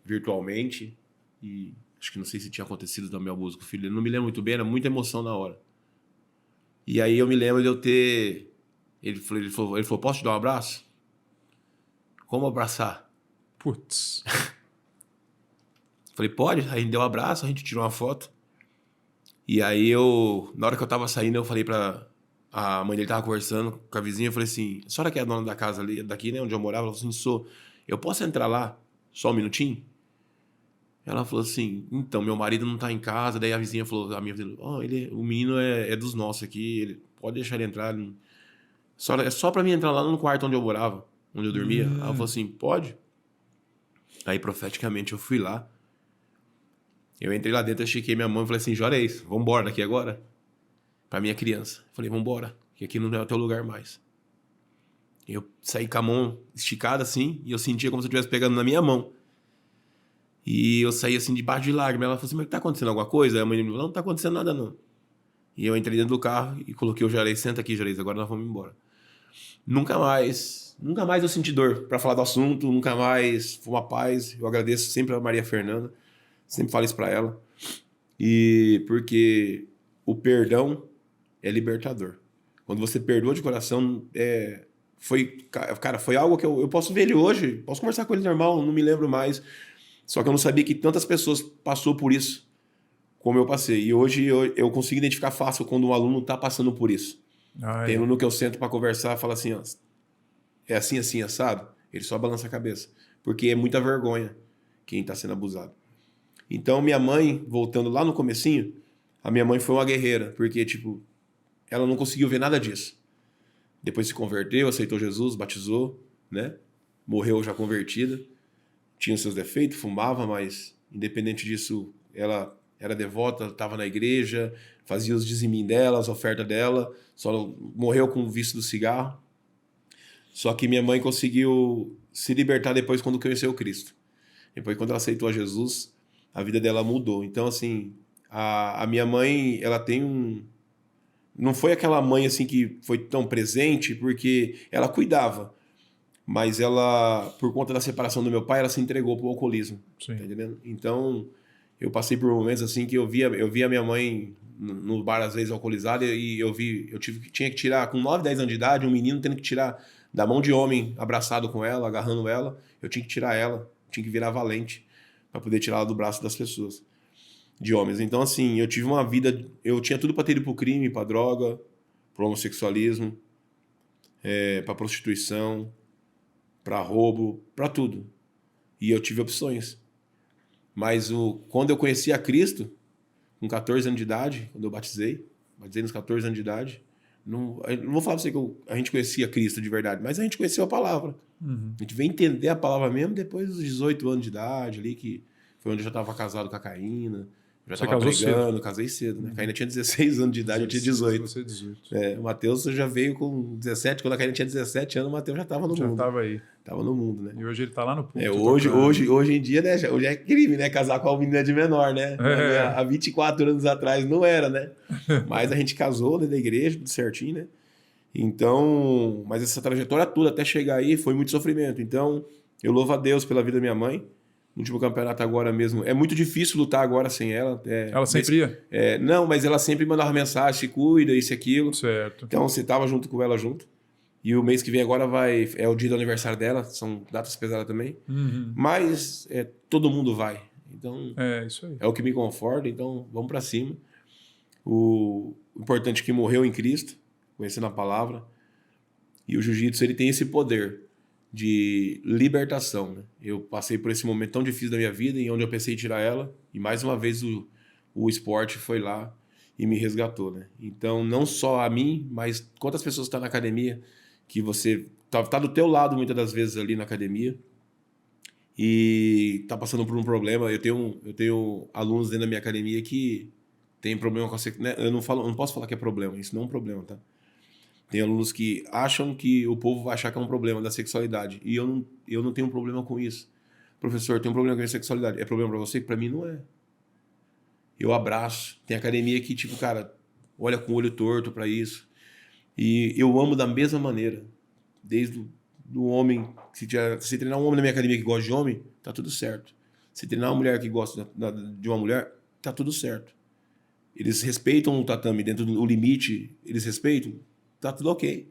virtualmente. E acho que não sei se tinha acontecido também abuso com o filho dele. Não me lembro muito bem, era muita emoção na hora. E aí eu me lembro de eu ter... Ele falou, posso te dar um abraço? Como abraçar? Putz. Falei, pode? Aí a gente deu um abraço, a gente tirou uma foto. E aí na hora que eu tava saindo, eu falei pra... A mãe dele tava conversando com a vizinha, eu falei assim, a senhora que é a dona da casa ali, daqui, né, onde eu morava? Ela falou assim, sou. Eu posso entrar lá? Só um minutinho? Ela falou assim, então, meu marido não tá em casa. Daí a vizinha falou, a minha vizinha, o menino é dos nossos aqui, ele pode deixar ele entrar. É só pra mim entrar lá no quarto onde eu morava, onde eu dormia. Ela falou assim, pode? Aí, profeticamente, eu fui lá. Eu entrei lá dentro, eu estiquei minha mão e falei assim, Juarez, vambora daqui agora? Pra minha criança. Falei, vambora, que aqui não é o teu lugar mais. Eu saí com a mão esticada assim, e eu sentia como se eu estivesse pegando na minha mão. E eu saí assim, debaixo de lágrimas. Ela falou assim, mas tá acontecendo alguma coisa? Aí a mãe me falou, não tá acontecendo nada não. E eu entrei dentro do carro e coloquei o Juarez, senta aqui, Juarez, agora nós vamos embora. Nunca mais eu senti dor pra falar do assunto, nunca mais foi uma paz. Eu agradeço sempre a Maria Fernanda, sempre falo isso pra ela. E porque o perdão é libertador. Quando você perdoa de coração, foi algo que eu posso ver ele hoje, posso conversar com ele normal, não me lembro mais. Só que eu não sabia que tantas pessoas passou por isso, como eu passei. E hoje eu consigo identificar fácil quando um aluno está passando por isso. Tem aluno que eu sento para conversar e fala assim, ó, é assim, assado? Ele só balança a cabeça. Porque é muita vergonha quem está sendo abusado. Então, minha mãe, voltando lá no comecinho, a minha mãe foi uma guerreira, porque, tipo, ela não conseguiu ver nada disso. Depois se converteu, aceitou Jesus, batizou, né? Morreu já convertida. Tinha seus defeitos, fumava, mas independente disso, ela era devota, estava na igreja, fazia os diziminhos dela, as ofertas dela, só morreu com o vício do cigarro. Só que minha mãe conseguiu se libertar depois quando conheceu Cristo. Depois, quando ela aceitou a Jesus, a vida dela mudou. Então, assim, a minha mãe, ela tem um... Não foi aquela mãe, assim, que foi tão presente, porque ela cuidava. Mas ela, por conta da separação do meu pai, ela se entregou pro alcoolismo. Sim. Tá entendendo? Então, eu passei por momentos, assim, que eu via minha mãe no bar, às vezes, alcoolizada, e tinha que tirar, com 9, 10 anos de idade, um menino tendo que tirar da mão de homem, abraçado com ela, agarrando ela, eu tinha que tirar ela, tinha que virar valente para poder tirar ela do braço das pessoas, de homens. Então, assim, eu tive uma vida, eu tinha tudo para ter ido pro crime, pra droga, pro homossexualismo, pra prostituição, pra roubo, pra tudo. E eu tive opções. Mas quando eu conheci a Cristo, com 14 anos de idade, quando eu batizei nos 14 anos de idade, não vou falar pra você que a gente conhecia Cristo de verdade, mas a gente conheceu a palavra. Uhum. A gente veio entender a palavra mesmo depois dos 18 anos de idade, ali, que foi onde eu já estava casado com a Caína. Já Você estava casou pregando, cedo. casei cedo, né? A Caína tinha 16 anos de idade, eu tinha 18. Você 18. O Matheus já veio com 17, quando a Caína tinha 17 anos, o Matheus já estava no mundo. Já estava aí. Tava no mundo, né? E hoje ele tá lá no ponto. Hoje em dia, né? Hoje é crime, né? Casar com a menina de menor, né? Há 24 anos atrás não era, né? Mas a gente casou, né, da igreja, tudo certinho, né? Então, mas essa trajetória toda até chegar aí foi muito sofrimento. Então, eu louvo a Deus pela vida da minha mãe. No último campeonato agora mesmo. É muito difícil lutar agora sem ela. Ela sempre ia? Não, mas ela sempre mandava mensagem, se cuida, isso e aquilo. Certo. Então, você tava junto com ela junto. E o mês que vem agora é o dia do aniversário dela. São datas pesadas também. Uhum. Mas todo mundo vai. Então, isso aí. é o que me conforta. Então, vamos para cima. O importante é que morreu em Cristo, conhecendo a palavra. E o jiu-jitsu, ele tem esse poder de libertação, né? Eu passei por esse momento tão difícil da minha vida, em onde eu pensei em tirar ela, e mais uma vez o esporte foi lá e me resgatou, né? Então, não só a mim, mas quantas pessoas estão na academia, que você tá do teu lado muitas das vezes ali na academia, e tá passando por um problema. Eu tenho alunos dentro da minha academia que tem problema com a sexualidade. Eu não posso falar que é problema, isso não é um problema, tá? Tem alunos que acham que o povo vai achar que é um problema da sexualidade. E eu não tenho um problema com isso. Professor, tem um problema com a sexualidade. É problema para você? Para mim não é. Eu abraço. Tem academia que, tipo, cara, olha com o olho torto para isso. E eu amo da mesma maneira. Desde do homem. Se treinar um homem na minha academia que gosta de homem, tá tudo certo. Se treinar uma mulher que gosta de uma mulher, tá tudo certo. Eles respeitam o tatame dentro do limite. Eles respeitam. Tá tudo ok.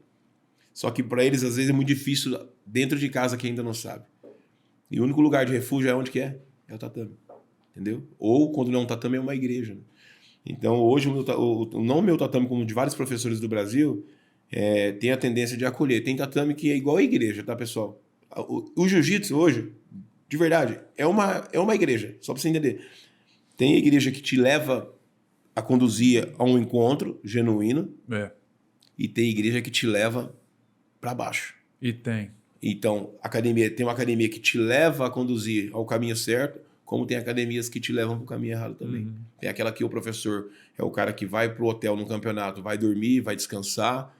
Só que para eles, às vezes, é muito difícil dentro de casa que ainda não sabe. E o único lugar de refúgio é onde que é? É o tatame. Entendeu? Ou, quando não é um tatame, é uma igreja. Né? Então, hoje, não o meu tatame, como de vários professores do Brasil, tem a tendência de acolher. Tem tatame que é igual a igreja, tá, pessoal? O jiu-jitsu, hoje, de verdade, é uma igreja. Só para você entender. Tem a igreja que te leva a conduzir a um encontro genuíno. E tem igreja que te leva para baixo. E tem. Então, tem uma academia que te leva a conduzir ao caminho certo, como tem academias que te levam para o caminho errado também. Uhum. Tem aquela que o professor é o cara que vai para o hotel no campeonato, vai dormir, vai descansar,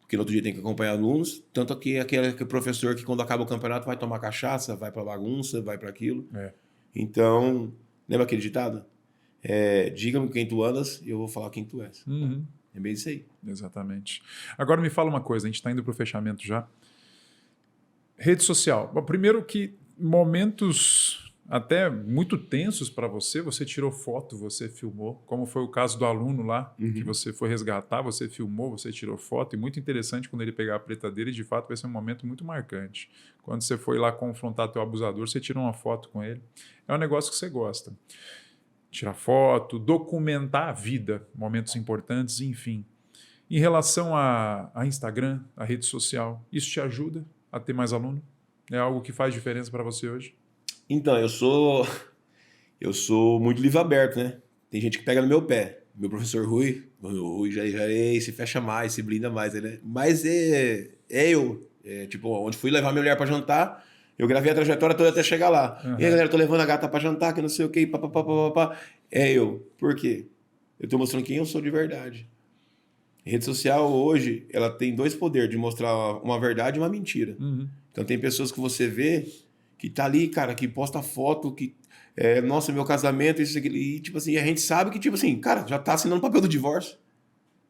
porque no outro dia tem que acompanhar alunos. Tanto que aquele professor que, quando acaba o campeonato, vai tomar cachaça, vai para bagunça, vai para aquilo. Então, lembra aquele ditado? Diga-me quem tu andas e eu vou falar quem tu és. Uhum. É bem isso aí. Exatamente. Agora me fala uma coisa, a gente está indo para o fechamento já. Rede social. Bom, primeiro que momentos até muito tensos para você tirou foto, você filmou, como foi o caso do aluno lá, que você foi resgatar, você filmou, você tirou foto, e muito interessante quando ele pegar a preta dele, de fato vai ser um momento muito marcante. Quando você foi lá confrontar teu abusador, você tirou uma foto com ele. É um negócio que você gosta. Tirar foto, documentar a vida, momentos importantes, enfim. Em relação a Instagram, a rede social, isso te ajuda a ter mais aluno? É algo que faz diferença para você hoje? Então, eu sou muito livre aberto, né? Tem gente que pega no meu pé. Meu professor Rui já se fecha mais, se blinda mais, né? Mas eu. Tipo, onde fui levar minha mulher para jantar, eu gravei a trajetória toda até chegar lá. Uhum. E aí, galera, tô levando a gata pra jantar, que não sei o que, papapá. É eu. Por quê? Eu tô mostrando quem eu sou de verdade. A rede social hoje, ela tem dois poderes, de mostrar uma verdade e uma mentira. Uhum. Então tem pessoas que você vê que tá ali, cara, que posta foto, que nossa, meu casamento, isso aqui, e tipo assim, a gente sabe que, tipo assim, cara, já tá assinando o papel do divórcio.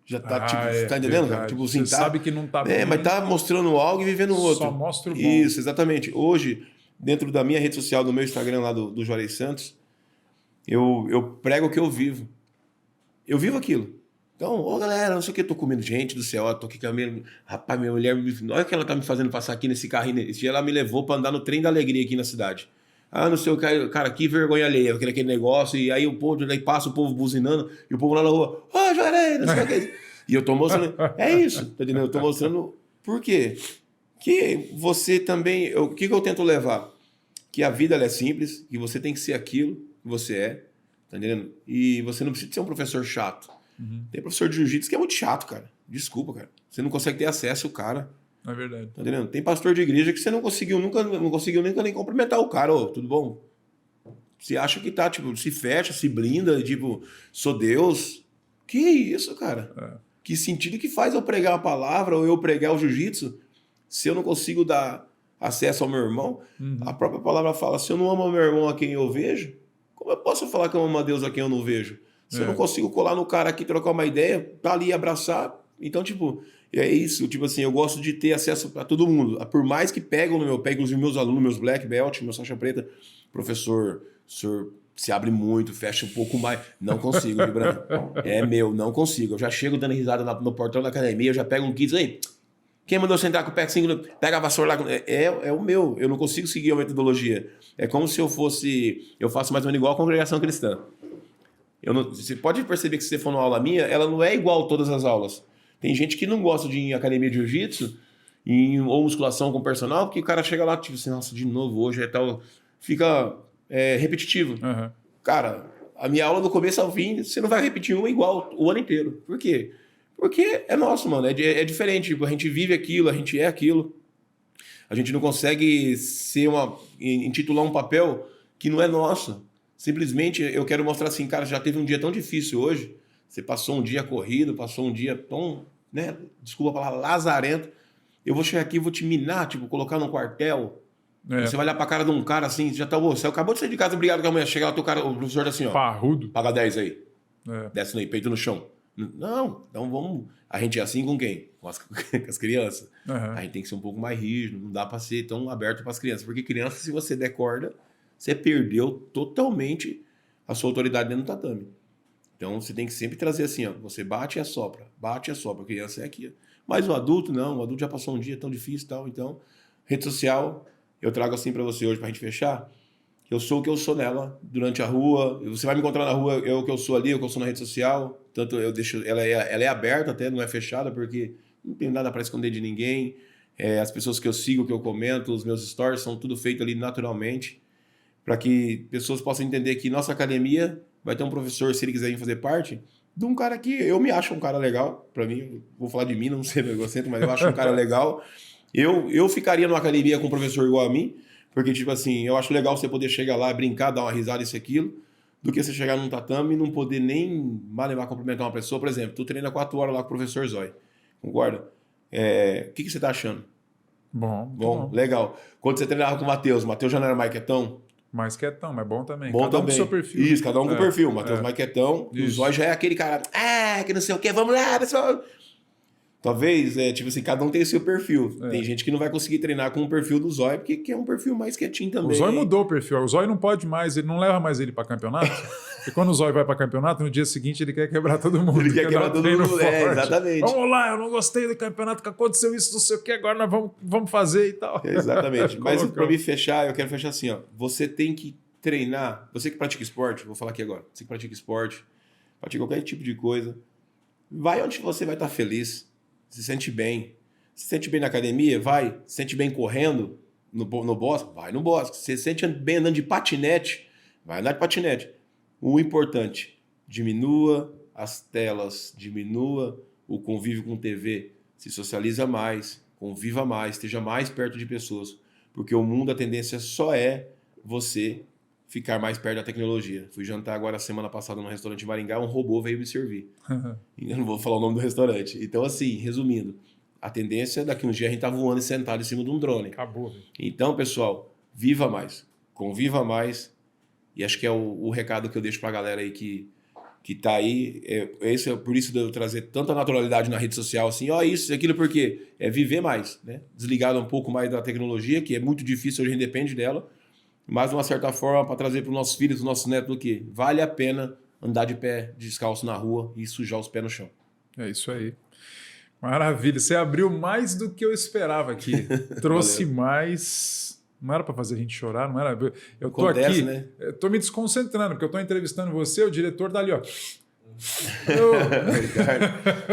Já tá, você tá entendendo, cara? Tipo assim, você sabe que não tá bem. Mas tá mostrando algo e vivendo outro. Só mostra o bom. Isso, exatamente. Hoje, dentro da minha rede social, do meu Instagram lá do Juarez Santos, eu prego o que eu vivo. Eu vivo aquilo. Então, galera, não sei o que, tô comendo, gente do céu, tô aqui com a minha... Rapaz, minha mulher, olha o que ela tá me fazendo passar aqui nesse carrinho. Esse dia ela me levou pra andar no trem da alegria aqui na cidade. Não sei o que, cara, que vergonha alheia, aquele negócio, e aí daí passa o povo buzinando, e o povo lá na rua, Juarez, não sei o que. E eu tô mostrando... É isso, tá entendendo? Eu tô mostrando por quê. Que você também... O que eu tento levar? Que a vida ela é simples, que você tem que ser aquilo que você é, tá entendendo? E você não precisa ser um professor chato. Tem professor de jiu-jitsu que é muito chato, cara. Desculpa, cara. Você não consegue ter acesso ao cara. É verdade. Tá entendendo? Tem pastor de igreja que você não conseguiu nunca nem cumprimentar o cara. Ô, tudo bom? Você acha que tá, tipo, se fecha, se blinda, tipo, sou Deus. Que isso, cara? É. Que sentido que faz eu pregar a palavra ou eu pregar o jiu-jitsu se eu não consigo dar acesso ao meu irmão? A própria palavra fala, se eu não amo meu irmão a quem eu vejo, como eu posso falar que eu amo a Deus a quem eu não vejo? Se eu não consigo colar no cara aqui, trocar uma ideia, tá ali, abraçar. Então, tipo, é isso. Tipo assim, eu gosto de ter acesso a todo mundo. Por mais que pegam no meu pé, inclusive meus alunos, meus black belt, meu faixa preta, professor, o senhor se abre muito, fecha um pouco mais. Não consigo, Gibran. É meu, não consigo. Eu já chego dando risada no portão da academia, eu já pego um kit aí. Quem mandou você entrar com o pé 5? Pega a vassoura lá. É o meu. Eu não consigo seguir a metodologia. É como se eu fosse... Eu faço mais ou menos igual a congregação cristã. Você pode perceber que se você for numa aula minha, ela não é igual a todas as aulas. Tem gente que não gosta de ir em academia de jiu-jitsu ou musculação com personal, porque o cara chega lá, tipo assim, nossa, de novo, hoje é tal... Fica repetitivo. Cara, a minha aula do começo ao fim, você não vai repetir uma igual o ano inteiro. Por quê? Porque é nosso, mano. É diferente. Tipo, a gente vive aquilo, a gente é aquilo. A gente não consegue intitular um papel que não é nosso. Simplesmente eu quero mostrar assim, cara, já teve um dia tão difícil hoje. Você passou um dia corrido, passou um dia tão, né? Desculpa a palavra, lazarento. Eu vou chegar aqui e vou te minar, tipo, colocar num quartel. Você vai olhar pra cara de um cara assim, já tá, você acabou de sair de casa, obrigado que amanhã chega lá, o professor tá assim, ó. Parrudo. Paga 10 aí. Desce no peito no chão. Não, então vamos. A gente é assim com quem? Com as crianças. A gente tem que ser um pouco mais rígido, não dá pra ser tão aberto pras crianças. Porque criança, se você der corda, você perdeu totalmente a sua autoridade dentro do tatame. Então você tem que sempre trazer assim, ó. Você bate e assopra. Bate e assopra. A criança é aqui. Mas o adulto, não. O adulto já passou um dia tão difícil e tal. Então, rede social, eu trago assim pra você hoje, pra gente fechar. Eu sou o que eu sou nela, durante a rua. Você vai me encontrar na rua, eu o que eu sou ali, eu que eu sou na rede social. Tanto eu deixo, ela é aberta até, não é fechada, porque não tem nada para esconder de ninguém. As pessoas que eu sigo, que eu comento, os meus stories, são tudo feito ali naturalmente, para que pessoas possam entender que nossa academia vai ter um professor, se ele quiser vir fazer parte, de um cara que eu me acho um cara legal. Para mim, vou falar de mim, não sei meu egocêntrico, mas eu acho um cara legal. Eu ficaria numa academia com um professor igual a mim, porque, tipo assim, eu acho legal você poder chegar lá, brincar, dar uma risada, isso e aquilo, do que você chegar num tatame e não poder nem mal levar cumprimentar uma pessoa. Por exemplo, tu treina 4 horas lá com o professor Zói. Concorda? O que você tá achando? Bom. Legal. Quando você treinava com o Matheus já não era mais quietão? Mais quietão, mas bom também. Bom cada também. Um com o seu perfil. Isso, cada um com o perfil. O Matheus mais quietão. O Zói já é aquele cara, que não sei o quê, vamos lá, pessoal. Talvez, tipo assim, cada um tem o seu perfil. Tem gente que não vai conseguir treinar com o perfil do Zói, porque é um perfil mais quietinho também. O Zói mudou o perfil. O Zói não pode mais, ele não leva mais ele para campeonato. E quando o Zói vai para campeonato, no dia seguinte ele quer quebrar todo mundo. Ele quer quebrar todo mundo, exatamente. Vamos lá, eu não gostei do campeonato, que aconteceu isso, não sei o que, agora nós vamos fazer e tal. Exatamente. Mas para me fechar, eu quero fechar assim, ó. Você tem que treinar, você que pratica esporte, vou falar aqui agora, você que pratica esporte, pratica qualquer tipo de coisa, vai onde você vai estar feliz. Se sente bem. Se sente bem na academia? Vai. Se sente bem correndo no bosque? Vai no bosque. Se sente bem andando de patinete? Vai andar de patinete. O importante, diminua as telas, diminua o convívio com TV, se socializa mais, conviva mais, esteja mais perto de pessoas. Porque o mundo, a tendência só é você ficar mais perto da tecnologia. Fui jantar agora semana passada num restaurante em Maringá, um robô veio me servir. Eu não vou falar o nome do restaurante. Então, assim, resumindo, a tendência é daqui uns dias a gente tá voando e sentado em cima de um drone. Acabou. Véio. Então, pessoal, viva mais, conviva mais. E acho que é o recado que eu deixo pra galera aí que tá aí. Por isso de eu trazer tanta naturalidade na rede social, assim, isso, aquilo, porque é viver mais, né? Desligado um pouco mais da tecnologia, que é muito difícil, hoje a gente depende dela. Mas, de uma certa forma, para trazer para os nossos filhos, para os nossos netos, o quê? Vale a pena andar de pé descalço na rua e sujar os pés no chão. É isso aí. Maravilha. Você abriu mais do que eu esperava aqui. Trouxe mais... Não era para fazer a gente chorar, não era... Eu tô aqui, né? Eu tô me desconcentrando, porque eu tô entrevistando você, o diretor dali, ó.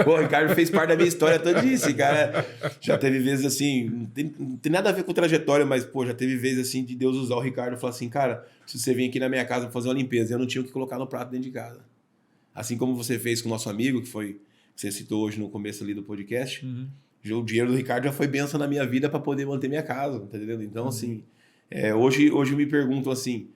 O Ricardo fez parte da minha história toda isso. Cara, já teve vezes assim, não tem nada a ver com trajetória, mas pô, já teve vezes assim de Deus usar o Ricardo e falar assim, cara, se você vir aqui na minha casa fazer uma limpeza, eu não tinha o que colocar no prato dentro de casa. Assim como você fez com o nosso amigo, que você citou hoje no começo ali do podcast, o dinheiro do Ricardo já foi bênção na minha vida para poder manter minha casa, tá entendendo? Então, assim, hoje eu me pergunto assim,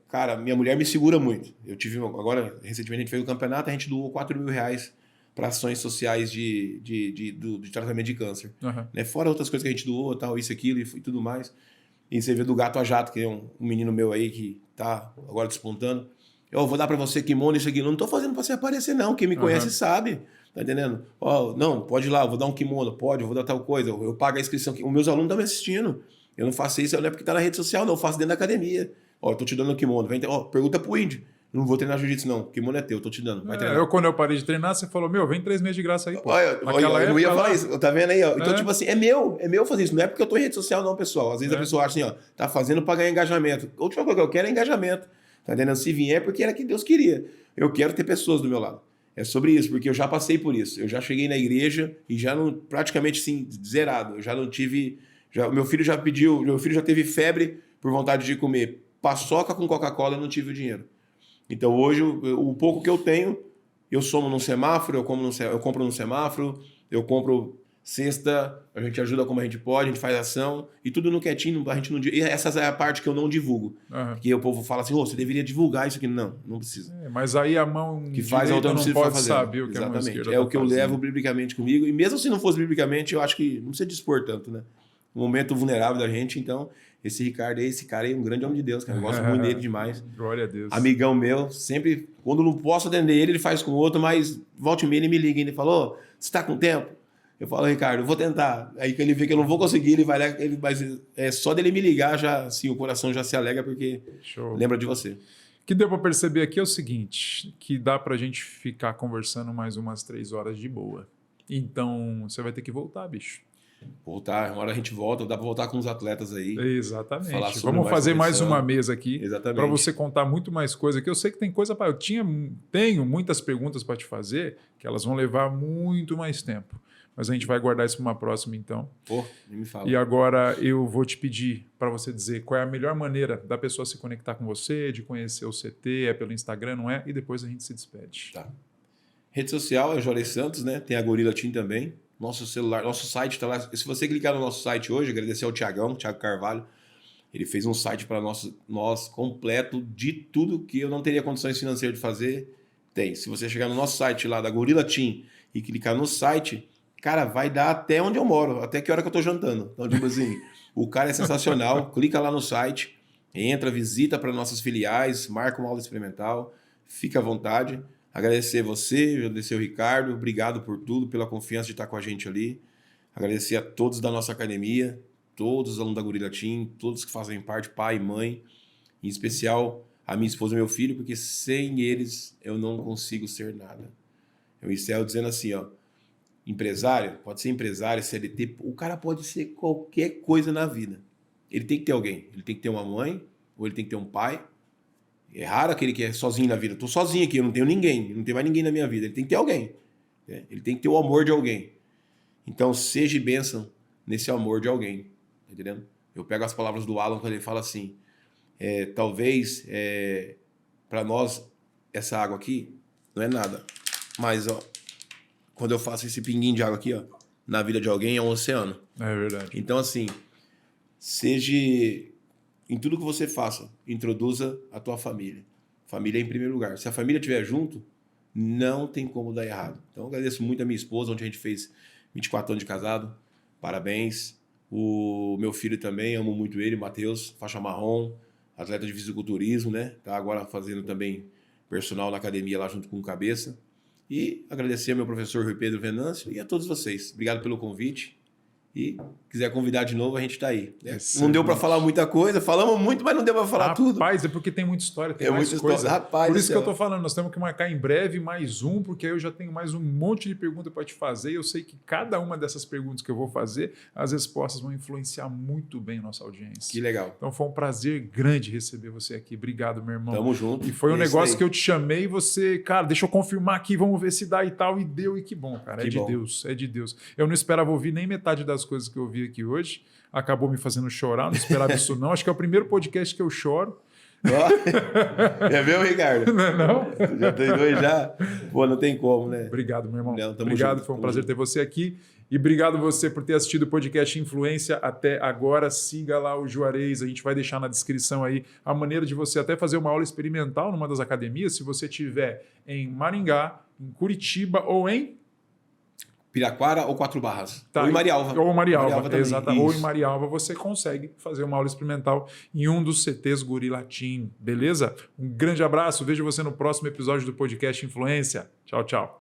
cara, minha mulher me segura muito. Eu tive, agora, recentemente a gente fez um campeonato, a gente doou R$4.000 para ações sociais de tratamento de câncer. Né? Fora outras coisas que a gente doou, tal, isso, aquilo e tudo mais. E você vê do Gato a Jato, que é um menino meu aí que tá agora despontando. Eu vou dar para você kimono, isso aqui. Não tô fazendo para você aparecer, não. Quem me conhece sabe. Tá entendendo? Não, pode ir lá, eu vou dar um kimono, pode, eu vou dar tal coisa. Eu pago a inscrição. Os meus alunos estão me assistindo. Eu não faço isso, não é porque tá na rede social, não. Eu faço dentro da academia. Eu tô te dando um kimono. Pergunta pro índio. Eu não vou treinar jiu-jitsu, não. O kimono é teu, eu tô te dando. Vai treinar. Quando eu parei de treinar, você falou, vem 3 meses de graça aí, pô. Eu não ia falar isso, tá vendo aí? Ó. Então, tipo assim, é meu fazer isso. Não é porque eu tô em rede social, não, pessoal. Às vezes a pessoa acha assim, tá fazendo pra ganhar engajamento. A última coisa que eu quero é engajamento. Tá entendendo? Se vier, é porque era que Deus queria. Eu quero ter pessoas do meu lado. É sobre isso, porque eu já passei por isso. Eu já cheguei na igreja e já não, praticamente assim, zerado. Eu já não tive. Meu filho já teve febre por vontade de comer paçoca com Coca-Cola e não tive o dinheiro. Então hoje, o pouco que eu tenho, eu somo num semáforo, eu compro num semáforo, eu compro cesta, a gente ajuda como a gente pode, a gente faz ação, e tudo no quietinho, a gente não. E essa é a parte que eu não divulgo. Porque o povo fala assim, você deveria divulgar isso aqui. Não precisa. Mas aí a mão que faz a outra não pode saber o que exatamente. A mão esquerda é o que eu levo biblicamente comigo, e mesmo se não fosse biblicamente, eu acho que não precisa dispor tanto, né? Um momento vulnerável da gente, então, esse Ricardo aí, esse cara aí, um grande homem de Deus, cara. Eu gosto muito dele demais. Glória a Deus. Amigão meu, sempre, quando não posso atender ele faz com o outro, mas volte e meia ele me liga, ele falou, você tá com tempo? Eu falo, Ricardo, eu vou tentar. Aí que ele vê que eu não vou conseguir, ele vai lá, mas só dele me ligar, já, assim, o coração já se alegra, porque lembra de você. O que deu para perceber aqui é o seguinte, que dá pra gente ficar conversando mais umas 3 horas de boa. Então, você vai ter que voltar, bicho. Voltar, uma hora a gente volta, dá para voltar com os atletas aí. Exatamente. Vamos fazer mais uma mesa aqui para você contar muito mais coisa, que eu sei que tem coisa para... Tenho muitas perguntas para te fazer, que elas vão levar muito mais tempo. Mas a gente vai guardar isso para uma próxima, então. Nem me fala. E agora eu vou te pedir para você dizer qual é a melhor maneira da pessoa se conectar com você, de conhecer o CT, é pelo Instagram, não é? E depois a gente se despede. Tá. Rede social é Juarez Santos, né? Tem a Gorilla Team também. Nosso celular, nosso site está lá. Se você clicar no nosso site hoje, agradecer ao Thiago Carvalho. Ele fez um site para nós completo de tudo que eu não teria condições financeiras de fazer. Tem. Se você chegar no nosso site lá da Gorilla Team e clicar no site, cara, vai dar até onde eu moro, até que hora que eu tô jantando. Então, tipo assim, o cara é sensacional. Clica lá no site, entra, visita para nossas filiais, marca uma aula experimental, fica à vontade. Agradecer você, agradecer o Ricardo, obrigado por tudo, pela confiança de estar com a gente ali. Agradecer a todos da nossa academia, todos os alunos da Gorilla Team, todos que fazem parte, pai e mãe, em especial a minha esposa e meu filho, porque sem eles eu não consigo ser nada. Eu encerro dizendo assim, empresário, pode ser empresário, CLT, o cara pode ser qualquer coisa na vida. Ele tem que ter alguém, ele tem que ter uma mãe, ou ele tem que ter um pai. É raro aquele que é sozinho na vida. Estou sozinho aqui, eu não tenho ninguém, não tem mais ninguém na minha vida. Ele tem que ter alguém. Né? Ele tem que ter o amor de alguém. Então, seja bênção nesse amor de alguém. Tá entendendo? Eu pego as palavras do Alan quando ele fala assim, talvez para nós essa água aqui não é nada. Mas quando eu faço esse pinguinho de água aqui, na vida de alguém é um oceano. É verdade. Então, assim, seja... Em tudo que você faça, introduza a tua família. Família é em primeiro lugar. Se a família estiver junto, não tem como dar errado. Então, agradeço muito a minha esposa, onde a gente fez 24 anos de casado. Parabéns. O meu filho também, amo muito ele, Matheus, faixa marrom, atleta de fisiculturismo, né? Tá agora fazendo também personal na academia lá junto com o Cabeça. E agradecer ao meu professor Rui Pedro Venâncio e a todos vocês. Obrigado pelo convite E quiser convidar de novo, a gente está aí. Né? Não deu para falar muita coisa, falamos muito, mas não deu para falar tudo. Rapaz, é porque tem muita história, tem mais muita coisa. História. Rapaz, por isso que eu estou falando, nós temos que marcar em breve mais um, porque aí eu já tenho mais um monte de perguntas para te fazer e eu sei que cada uma dessas perguntas que eu vou fazer, as respostas vão influenciar muito bem a nossa audiência. Que legal. Então foi um prazer grande receber você aqui. Obrigado, meu irmão. Tamo junto. E foi um negócio que eu te chamei e você, cara, deixa eu confirmar aqui, vamos ver se dá e tal. E deu, e que bom, cara. É de Deus, é de Deus. Eu não esperava ouvir nem metade das coisas que eu ouvi aqui hoje. Acabou me fazendo chorar, não esperava isso não. Acho que é o primeiro podcast que eu choro. É mesmo, Ricardo? Não? Já tem dois já? Pô, não tem como, né? Obrigado, meu irmão. Não, obrigado, junto, foi um prazer ter você aqui. E obrigado você por ter assistido o podcast Influência até agora. Siga lá o Juarez, a gente vai deixar na descrição aí a maneira de você até fazer uma aula experimental numa das academias, se você estiver em Maringá, em Curitiba ou em Piraquara ou Quatro Barras. Tá, ou em Marialva. Ou Marialva, exatamente. Ou em Isso. Marialva você consegue fazer uma aula experimental em um dos CTs Gorila Team, beleza? Um grande abraço, vejo você no próximo episódio do podcast Influência. Tchau, tchau.